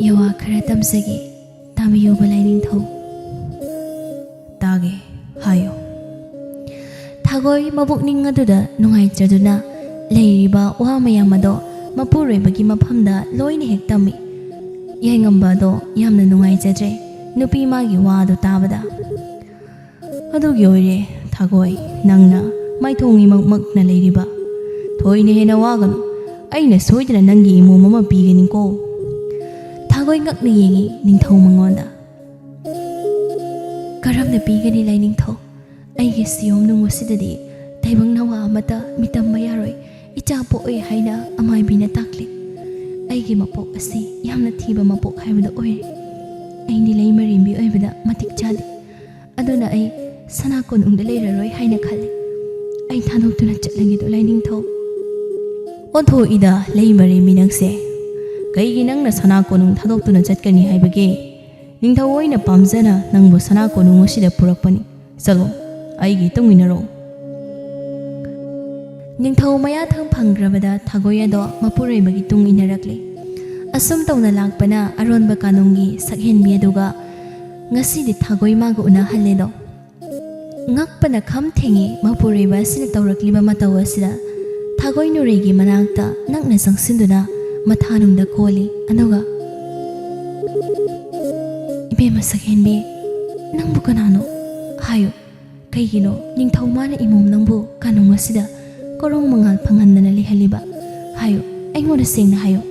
ꯌꯋꯥ ꯈꯔ ꯇꯝꯖꯒꯦ, ꯇꯥꯕꯤꯌꯨꯕ ꯂꯥꯏꯅꯤꯡꯊꯧ꯫ ꯇꯥꯒꯦ, ꯍꯥꯏꯌꯨ꯫ ꯊꯥꯒꯣꯏ ꯃꯕꯨꯛꯅꯤꯡ ꯑꯗꯨꯗ ꯅꯨꯡꯉꯥꯏꯖꯗꯨꯅ ꯂꯩꯔꯤꯕ ꯋꯥ ꯃꯌꯥꯝ ꯑꯗꯣ ꯃꯄꯨꯔꯣꯏꯕꯒꯤ ꯃꯐꯝꯗ ꯂꯣꯏꯅ ꯍꯦꯛ ꯇꯝꯃꯤ꯫ ꯌꯦꯡꯉꯝꯕ ꯑꯗꯣ ꯌꯥꯝꯅ ꯅꯨꯡꯉꯥꯏꯖꯗ꯭ꯔꯦ ꯅꯨꯄꯤ ꯃꯥꯒꯤ ꯋꯥ ꯑꯗꯨ ꯇꯥꯕꯗ꯫ ꯑꯗꯨꯒꯤ ꯑꯣꯏꯔꯦ ꯊꯥꯒꯣꯏ ꯅꯪꯅ ꯃꯥꯏꯊꯣꯡ ꯏꯃꯛꯃꯛꯅ ꯂꯩꯔꯤꯕ꯫ ꯊꯣꯏꯅ ꯍꯦꯟꯅ ꯋꯥꯒꯅꯨ, ꯑꯩꯅ ꯁꯣꯏꯗꯅ ꯅꯪꯒꯤ ꯏꯃꯣꯝ ꯑꯃ ꯄꯤꯒꯅꯤꯀꯣ꯫ ꯊꯥꯒꯣꯏ ꯉꯛꯅ ꯌꯦꯡꯉꯤ ꯅꯤꯡꯊꯧ ꯃꯉꯣꯟꯗ꯫ ꯀꯔꯝꯅ ꯄꯤꯒꯅꯤ ꯂꯥꯏꯅꯤꯡꯊꯧ? ꯑꯩꯒꯤ ꯁꯤꯌꯣꯝ ꯅꯨꯡꯉꯣꯁꯤꯗꯗꯤ ꯇꯥꯏꯕꯪ ꯅꯋꯥ ꯑꯃꯠꯇ ꯃꯤꯇꯝꯕ ꯌꯥꯔꯣꯏ ꯏꯆꯥ ꯄꯣꯛꯑꯣꯏ ꯍꯥꯏꯅ ꯑꯃꯥꯏꯕꯤꯅ ꯇꯥꯛꯂꯤ꯫ ꯑꯩꯒꯤ ꯃꯄꯣꯛ ꯑꯁꯤ ꯌꯥꯝꯅ ꯊꯤꯕ ꯃꯄꯣꯛ ꯍꯥꯏꯕꯗꯨ ꯑꯣꯏꯔꯦ꯫ ꯑꯩꯗꯤ ꯂꯩꯃꯔꯦꯝꯕꯤ ꯑꯣꯏꯕꯗ ꯃꯇꯤꯛ ꯆꯥꯗꯦ꯫ ꯑꯗꯨꯅ ꯑꯩ ꯁꯅꯥ ꯀꯣꯅꯨꯡꯗ ꯂꯩꯔꯔꯣꯏ ꯍꯥꯏꯅ ꯈꯜꯂꯤ꯫ ꯑꯩ ꯊꯥꯗꯣꯛꯇꯨꯅ ꯆꯠꯂꯒꯦꯗꯣ ꯂꯥꯏꯅꯤꯡꯊꯧ꯫ ꯑꯣꯟꯊꯣꯛꯏꯗ ꯂꯩꯃꯔꯦꯝꯕꯤ ꯅꯪꯁꯦ꯫ ꯀꯩꯒꯤ ꯅꯪꯅ ꯁꯅꯥ ꯀꯣꯅꯨꯡ ꯊꯥꯗꯣꯛꯇꯨꯅ ꯆꯠꯀꯅꯤ ꯍꯥꯏꯕꯒꯦ? ꯅꯤꯡꯊꯧ ꯑꯣꯏꯅ ꯄꯥꯝꯖꯅ ꯅꯪꯕꯨ ꯁꯅꯥ ꯀꯣꯅꯨꯡ ꯑꯁꯤꯗ ꯄꯨꯔꯛꯄꯅꯤ꯫ ꯆꯠꯂꯣ, ꯑꯩꯒꯤ ꯏꯇꯨꯡ ꯏꯟꯅꯔꯣ꯫ ꯅꯤꯡꯊꯧ ꯃꯌꯥꯊꯪ ꯐꯪꯈ꯭ꯔꯕꯗ ꯊꯥꯒꯣꯏ ꯑꯗꯣ ꯃꯄꯨꯔꯣꯏꯕꯒꯤ ꯇꯨꯡ ꯏꯟꯅꯔꯛꯂꯤ꯫ ꯑꯁꯨꯝ ꯇꯧꯅ ꯂꯥꯛꯄꯅ ꯑꯔꯣꯟꯕ ꯀꯥꯅꯨꯡꯒꯤ ꯁꯛꯍꯦꯟꯕꯤ ꯑꯗꯨꯒ ꯉꯁꯤꯗꯤ ꯊꯥꯒꯣꯏ ꯃꯥꯒ ꯎꯅꯍꯜꯂꯦꯗꯣ꯫ ꯉꯛꯄꯅ ꯈꯝ ꯊꯦꯡꯉꯤ ꯃꯄꯨꯔꯣꯏꯕ ꯑꯁꯤꯅ ꯇꯧꯔꯛꯂꯤꯕ ꯃꯇꯧ ꯑꯁꯤꯗ꯫ ꯊꯥꯒꯣꯏ ꯅꯨꯔꯩꯒꯤ ꯃꯅꯥꯛꯇ ꯅꯛꯅ ꯆꯪꯁꯤꯟꯗꯨꯅ ꯃꯊꯥꯅꯨꯡꯗ ꯀꯣꯜꯂꯤ ꯑꯗꯨꯒ "ꯏꯕꯦꯝꯃ ꯁꯛꯍꯦꯟꯕꯤ, ꯅꯪꯕꯨ ꯀꯅꯥꯅꯣ? ꯍꯥꯏꯌꯨ, ꯀꯩꯒꯤꯅꯣ ꯅꯤꯡꯊꯧ ꯃꯥꯅ ꯏꯃꯣꯝ ꯅꯪꯕꯨ ꯀꯥꯅꯨꯡ ꯑꯁꯤꯗ ꯀꯣꯔꯣꯡ ꯃꯉꯥꯜ ꯐꯪꯍꯟꯗꯅ ꯂꯩꯍꯜꯂꯤꯕ? ꯍꯥꯏꯌꯨ, ꯑꯩꯉꯣꯟꯗ ꯁꯦꯡꯅ ꯍꯥꯏꯌꯨ"꯫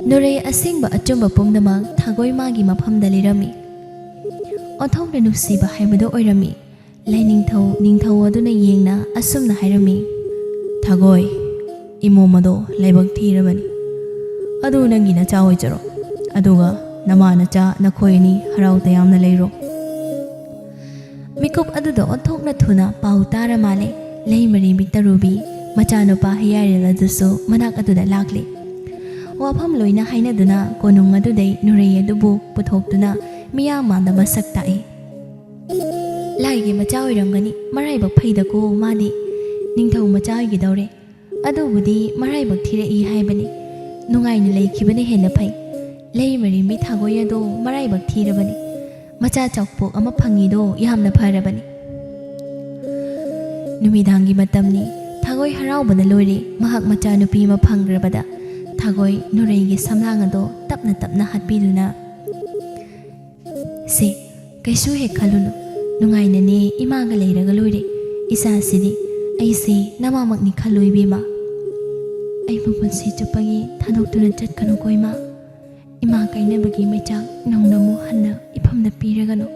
ꯅꯨꯔꯩ ꯑꯁꯦꯡꯕ ꯑꯆꯨꯝꯕ ꯄꯨꯝꯅꯃꯛ ꯊꯥꯒꯣꯏ ꯃꯥꯒꯤ ꯃꯐꯝꯗ ꯂꯩꯔꯝꯃꯤ꯫ ꯑꯣꯟꯊꯣꯛꯅ ꯅꯨꯡꯁꯤꯕ ꯍꯥꯏꯕꯗꯨ ꯑꯣꯏꯔꯝꯃꯤ꯫ ꯂꯥꯏꯅꯤꯡꯊꯧ ꯅꯤꯡꯊꯧ ꯑꯗꯨꯅ ꯌꯦꯡꯅ ꯑꯁꯨꯝꯅ ꯍꯥꯏꯔꯝꯃꯤ꯫ ꯊꯥꯒꯣꯏ, ꯏꯃꯣꯝ ꯑꯗꯣ ꯂꯥꯏꯕꯛ ꯊꯤꯔꯕꯅꯤ꯫ ꯑꯗꯨ ꯅꯪꯒꯤ ꯅꯆꯥ ꯑꯣꯏꯖꯔꯣ, ꯑꯗꯨꯒ ꯅꯃꯥ ꯅꯆꯥ ꯅꯈꯣꯏ ꯑꯅꯤ ꯍꯔꯥꯎ ꯇꯌꯥꯝꯅ ꯂꯩꯔꯣ꯫ ꯃꯤꯀꯨꯞ ꯑꯗꯨꯗ ꯑꯣꯟꯊꯣꯛꯅ ꯊꯨꯅ ꯄꯥꯎ ꯇꯥꯔ ꯃꯥꯜꯂꯦ꯫ ꯂꯩꯃꯔꯦꯝꯕꯤ ꯇꯔꯨꯕꯤ ꯃꯆꯥꯅꯨꯄꯥ ꯍꯤꯌꯥꯔꯦꯜ ꯑꯗꯨꯁꯨ ꯃꯅꯥꯛ ꯑꯗꯨꯗ ꯂꯥꯛꯂꯤ꯫ ꯋꯥꯐꯝ ꯂꯣꯏꯅ ꯍꯥꯏꯅꯗꯨꯅ ꯀꯣꯅꯨꯡ ꯑꯗꯨꯗꯩ ꯅꯨꯔꯩ ꯑꯗꯨꯕꯨ ꯄꯨꯊꯣꯛꯇꯨꯅ ꯃꯤꯌꯥꯝ ꯃꯥꯡꯗ ꯃꯁꯛ ꯇꯥꯛꯏ꯫ ꯂꯥꯏꯒꯤ ꯃꯆꯥ ꯑꯣꯏꯔꯝꯒꯅꯤ, ꯃꯔꯥꯏꯕꯛ ꯐꯩꯗꯀꯣ ꯃꯥꯗꯤ꯫ ꯅꯤꯡꯊꯧ ꯃꯆꯥ ꯑꯣꯏꯒꯗꯧꯔꯦ꯫ ꯑꯗꯨꯕꯨꯗꯤ ꯃꯔꯥꯏꯕꯛ ꯊꯤꯔꯛꯏ ꯍꯥꯏꯕꯅꯤ꯫ ꯅꯨꯡꯉꯥꯏꯅ ꯂꯩꯈꯤꯕꯅ ꯍꯦꯟꯅ ꯐꯩ꯫ ꯂꯩꯃꯔꯦꯝꯕꯤ ꯊꯥꯒꯣꯏ ꯑꯗꯣ ꯃꯔꯥꯏꯕꯛ ꯊꯤꯔꯕꯅꯤ꯫ ꯃꯆꯥ ꯆꯥꯎꯄꯣꯛ ꯑꯃ ꯐꯪꯉꯤꯗꯣ ꯌꯥꯝꯅ ꯐꯔꯕꯅꯤ꯫ ꯅꯨꯃꯤꯗꯥꯡꯒꯤ ꯃꯇꯝꯅꯤ꯫ ꯊꯥꯒꯣꯏ ꯍꯔꯥꯎꯕꯅ ꯂꯣꯏꯔꯦ ꯃꯍꯥꯛ ꯃꯆꯥꯅꯨꯄꯤ ꯑꯃ ꯐꯪꯈ꯭ꯔꯕꯗ꯫ ꯊꯥꯒꯣꯏ ꯅꯨꯔꯩꯒꯤ ꯁꯝꯂꯥꯡ ꯑꯗꯣ ꯇꯞꯅ ꯇꯞꯅ ꯍꯥꯠꯄꯤꯗꯨꯅ "ꯁꯦ, ꯀꯩꯁꯨ ꯍꯦꯛ ꯈꯜꯂꯨꯅꯨ, ꯅꯨꯡꯉꯥꯏꯅꯅꯦ ꯏꯃꯥꯒ ꯂꯩꯔꯒ ꯂꯣꯏꯔꯦ꯫ ꯏꯆꯥꯁꯤꯗꯤ ꯑꯩꯁꯦ ꯅꯃꯥꯃꯛꯅꯤ ꯈꯜꯂꯨ ꯏꯕꯦꯝꯃ꯫ ꯑꯩꯕꯨ ꯄꯨꯟꯁꯤ ꯆꯨꯞꯄꯒꯤ ꯊꯥꯗꯣꯛꯇꯨꯅ ꯆꯠꯀꯅꯨꯀꯣ ꯏꯃꯥ꯫ ꯏꯃꯥ ꯀꯥꯏꯅꯕꯒꯤ ꯃꯩꯆꯥꯛ ꯅꯧꯅ ꯑꯃꯨꯛ ꯍꯟꯅ ꯏꯐꯝꯗ ꯄꯤꯔꯒꯅꯨ"꯫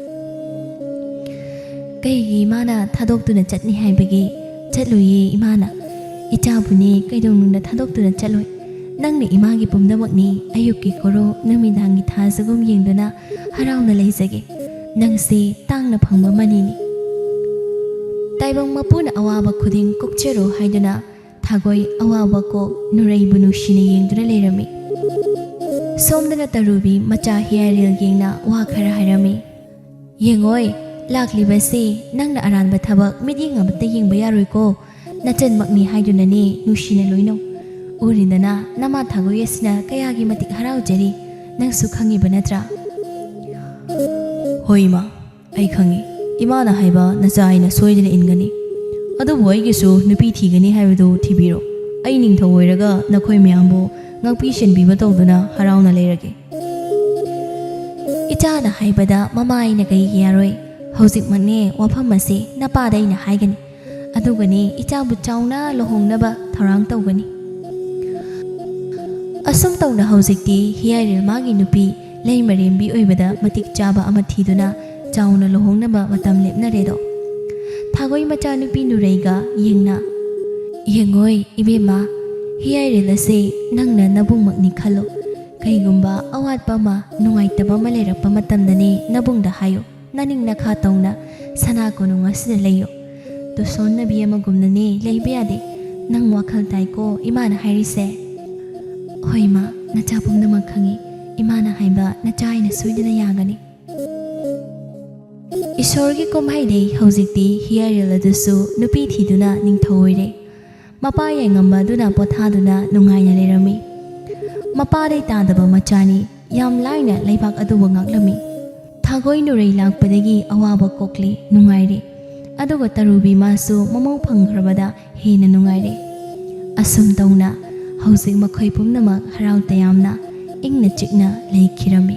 ꯀꯩꯒꯤ ꯏꯃꯥꯅ ꯊꯥꯗꯣꯛꯇꯨꯅ ꯆꯠꯅꯤ ꯍꯥꯏꯕꯒꯤ? ꯆꯠꯂꯣꯏꯌꯦ ꯏꯃꯥꯅ꯫ ꯏꯆꯥꯕꯨꯅꯦ ꯀꯩꯗꯧꯅꯨꯡꯗ ꯊꯥꯗꯣꯛꯇꯨꯅ ꯆꯠꯂꯣꯏ꯫ ꯅꯪꯅ ꯏꯃꯥꯒꯤ ꯄꯨꯝꯅꯃꯛꯅꯤ꯫ ꯑꯌꯨꯛꯀꯤ ꯀꯣꯔꯣ ꯅꯨꯃꯤꯗꯥꯡꯒꯤ ꯊꯥꯖꯒꯨꯝ ꯌꯦꯡꯗꯨꯅ ꯍꯔꯥꯎꯅ ꯂꯩꯖꯒꯦ꯫ ꯅꯪꯁꯦ ꯇꯥꯡꯅ ꯐꯪꯕ ꯃꯅꯤꯅꯤ꯫ ꯇꯥꯏꯕꯪ ꯃꯄꯨꯅ ꯑꯋꯥꯕ ꯈꯨꯗꯤꯡ ꯀꯣꯛꯆꯔꯣ ꯍꯥꯏꯗꯨꯅ ꯊꯥꯒꯣꯏ ꯑꯋꯥꯕ ꯀꯣꯛ ꯅꯨꯔꯩꯕꯨ ꯅꯨꯡꯁꯤꯅ ꯌꯦꯡꯗꯨꯅ ꯂꯩꯔꯝꯃꯤ꯫ ꯁꯣꯝꯗꯅ ꯇꯔꯨꯕꯤ ꯃꯆꯥ ꯍꯤꯌꯥꯔꯦꯜ ꯌꯦꯡꯅ ꯋꯥ ꯈꯔ ꯍꯥꯏꯔꯝꯃꯤ꯫ "ꯌꯦꯡꯉꯣꯏ, ꯂꯥꯛꯂꯤꯕꯁꯤ ꯅꯪꯅ ꯑꯔꯥꯟꯕ ꯊꯕꯛ ꯃꯤꯠꯌꯦꯡ ꯑꯃꯠꯇ ꯌꯦꯡꯕ ꯌꯥꯔꯣꯏꯀꯣ꯫ ꯅꯆꯟꯃꯛꯅꯤ ꯍꯥꯏꯗꯨꯅꯅꯦ ꯅꯨꯡꯁꯤꯅ ꯂꯣꯏꯅꯧ꯫ ꯎꯔꯤꯗꯅ ꯅꯃꯥ ꯊꯥꯒꯣꯏ ꯑꯁꯤꯅ ꯀꯌꯥꯒꯤ ꯃꯇꯤꯛ ꯍꯔꯥꯎꯖꯔꯤ, ꯅꯪꯁꯨ ꯈꯪꯉꯤꯕ ꯅꯠꯇ꯭ꯔꯥ"꯫ ꯍꯣꯏ ꯏꯃꯥ, ꯑꯩ ꯈꯪꯉꯤ꯫ ꯏꯃꯥꯅ ꯍꯥꯏꯕ ꯅꯆꯥ ꯑꯩꯅ ꯁꯣꯏꯗꯅ ꯏꯟꯒꯅꯤ꯫ ꯑꯗꯨꯕꯨ ꯑꯩꯒꯤꯁꯨ ꯅꯨꯄꯤ ꯊꯤꯒꯅꯤ ꯍꯥꯏꯕꯗꯨ ꯊꯤꯕꯤꯔꯣ꯫ ꯑꯩ ꯅꯤꯡꯊꯧ ꯑꯣꯏꯔꯒ ꯅꯈꯣꯏ ꯃꯌꯥꯝꯕꯨ ꯉꯥꯛꯄꯤ ꯁꯦꯟꯕꯤꯕ ꯇꯧꯗꯨꯅ ꯍꯔꯥꯎꯅ ꯂꯩꯔꯒꯦ. ꯏꯆꯥꯅ ꯍꯥꯏꯕꯗ ꯃꯃꯥ ꯑꯩꯅ ꯀꯩꯒꯤ ꯌꯥꯔꯣꯏ? ꯍꯧꯖꯤꯛꯃꯛꯅꯦ ꯋꯥꯐꯝ ꯑꯁꯤ ꯅꯄꯥꯗ ꯑꯩꯅ ꯍꯥꯏꯒꯅꯤ. ꯑꯗꯨꯒꯅꯦ ꯏꯆꯥꯕꯨ ꯆꯥꯎꯅ ꯂꯨꯍꯣꯡꯅꯕ ꯊꯧꯔꯥꯡ ꯇꯧꯒꯅꯤ. ꯑꯁꯨꯝ ꯇꯧꯅ ꯍꯧꯖꯤꯛꯇꯤ ꯍꯤꯌꯥꯏꯔꯦꯜ ꯃꯥꯒꯤ ꯅꯨꯄꯤ ꯂꯩꯃꯔꯦꯝꯕꯤ ꯑꯣꯏꯕꯗ ꯃꯇꯤꯛ ꯆꯥꯕ ꯑꯃ ꯊꯤꯗꯨꯅ ꯆꯥꯎꯅ ꯂꯨꯍꯣꯡꯅꯕ ꯃꯇꯝ ꯂꯦꯞꯅꯔꯦꯗꯣ. ꯊꯥꯒꯣꯏ ꯃꯆꯥ ꯅꯨꯄꯤ ꯅꯨꯔꯩꯒ ꯌꯦꯡꯅ, ꯌꯦꯡꯉꯣꯏ ꯏꯕꯦꯝꯃ, ꯍꯤꯌꯥꯏꯔꯦꯜ ꯑꯁꯤ ꯅꯪꯅ ꯅꯕꯨꯡꯃꯛꯅꯤ ꯈꯜꯂꯣ. ꯀꯩꯒꯨꯝꯕ ꯑꯋꯥꯠꯄ ꯑꯃ ꯅꯨꯡꯉꯥꯏꯇꯕ ꯑꯃ ꯂꯩꯔꯛꯄ ꯃꯇꯝꯗꯅꯦ ꯅꯕꯨꯡꯗ ꯍꯥꯏꯌꯣ. ꯅꯅꯤꯡ ꯅꯈꯥ ꯇꯧꯅ ꯁꯅꯥ ꯀꯣꯅꯨꯡ ꯑꯁꯤꯗ ꯂꯩꯌꯣ. ꯇꯨꯁꯣꯟꯅꯕꯤ ꯑꯃꯒꯨꯝꯅꯅꯦ ꯂꯩꯕ ꯌꯥꯗꯦ. ꯅꯪ ꯋꯥꯈꯜ ꯇꯥꯏꯀꯣ ꯏꯃꯥꯅ ꯍꯥꯏꯔꯤꯁꯦ? ꯍꯣꯏ ꯃꯥ, ꯅꯆꯥ ꯄꯨꯝꯅꯃꯛ ꯈꯪꯉꯤ. ꯏꯃꯥꯅ ꯍꯥꯏꯕ ꯅꯆꯥ ꯑꯩꯅ ꯁꯣꯏꯗꯅ ꯌꯥꯒꯅꯤ. ꯏꯁꯣꯔꯒꯤ ꯀꯨꯝꯍꯩꯗꯩ ꯍꯧꯖꯤꯛꯇꯤ ꯍꯤꯌꯥꯏꯔꯦꯜ ꯑꯗꯨꯁꯨ ꯅꯨꯄꯤ ꯊꯤꯗꯨꯅ ꯅꯤꯡꯊꯧ ꯑꯣꯏꯔꯦ. ꯃꯄꯥ ꯌꯥꯏꯉꯝꯕ ꯑꯗꯨꯅ ꯄꯣꯊꯥꯗꯨꯅ ꯅꯨꯡꯉꯥꯏꯅ ꯂꯩꯔꯝꯃꯤ. ꯃꯄꯥꯗꯩ ꯇꯥꯗꯕ ꯃꯆꯥꯅꯤ. ꯌꯥꯝ ꯂꯥꯏꯅ ꯂꯩꯕꯥꯛ ꯑꯗꯨꯕꯨ ꯉꯥꯛꯂꯝꯃꯤ. ꯊꯥꯒꯣꯏ ꯅꯨꯔꯩ ꯂꯥꯛꯄꯗꯒꯤ ꯑꯋꯥꯕ ꯀꯣꯛꯂꯤ, ꯅꯨꯡꯉꯥꯏꯔꯦ. ꯑꯗꯨꯒ ꯇꯔꯨꯕꯤ ꯃꯥꯁꯨ ꯃꯃꯧ ꯐꯪꯈ꯭ꯔꯕꯗ ꯍꯦꯟꯅ ꯅꯨꯡꯉꯥꯏꯔꯦ. ꯑꯁꯨꯝ ꯇꯧꯅ ꯍꯧꯖꯤꯛ ꯃꯈꯣꯏ ꯄꯨꯝꯅꯃꯛ ꯍꯔꯥꯎ ꯇꯌꯥꯝꯅ ꯏꯪꯅ ꯆꯤꯛꯅ ꯂꯩꯈꯤꯔꯝꯃꯤ.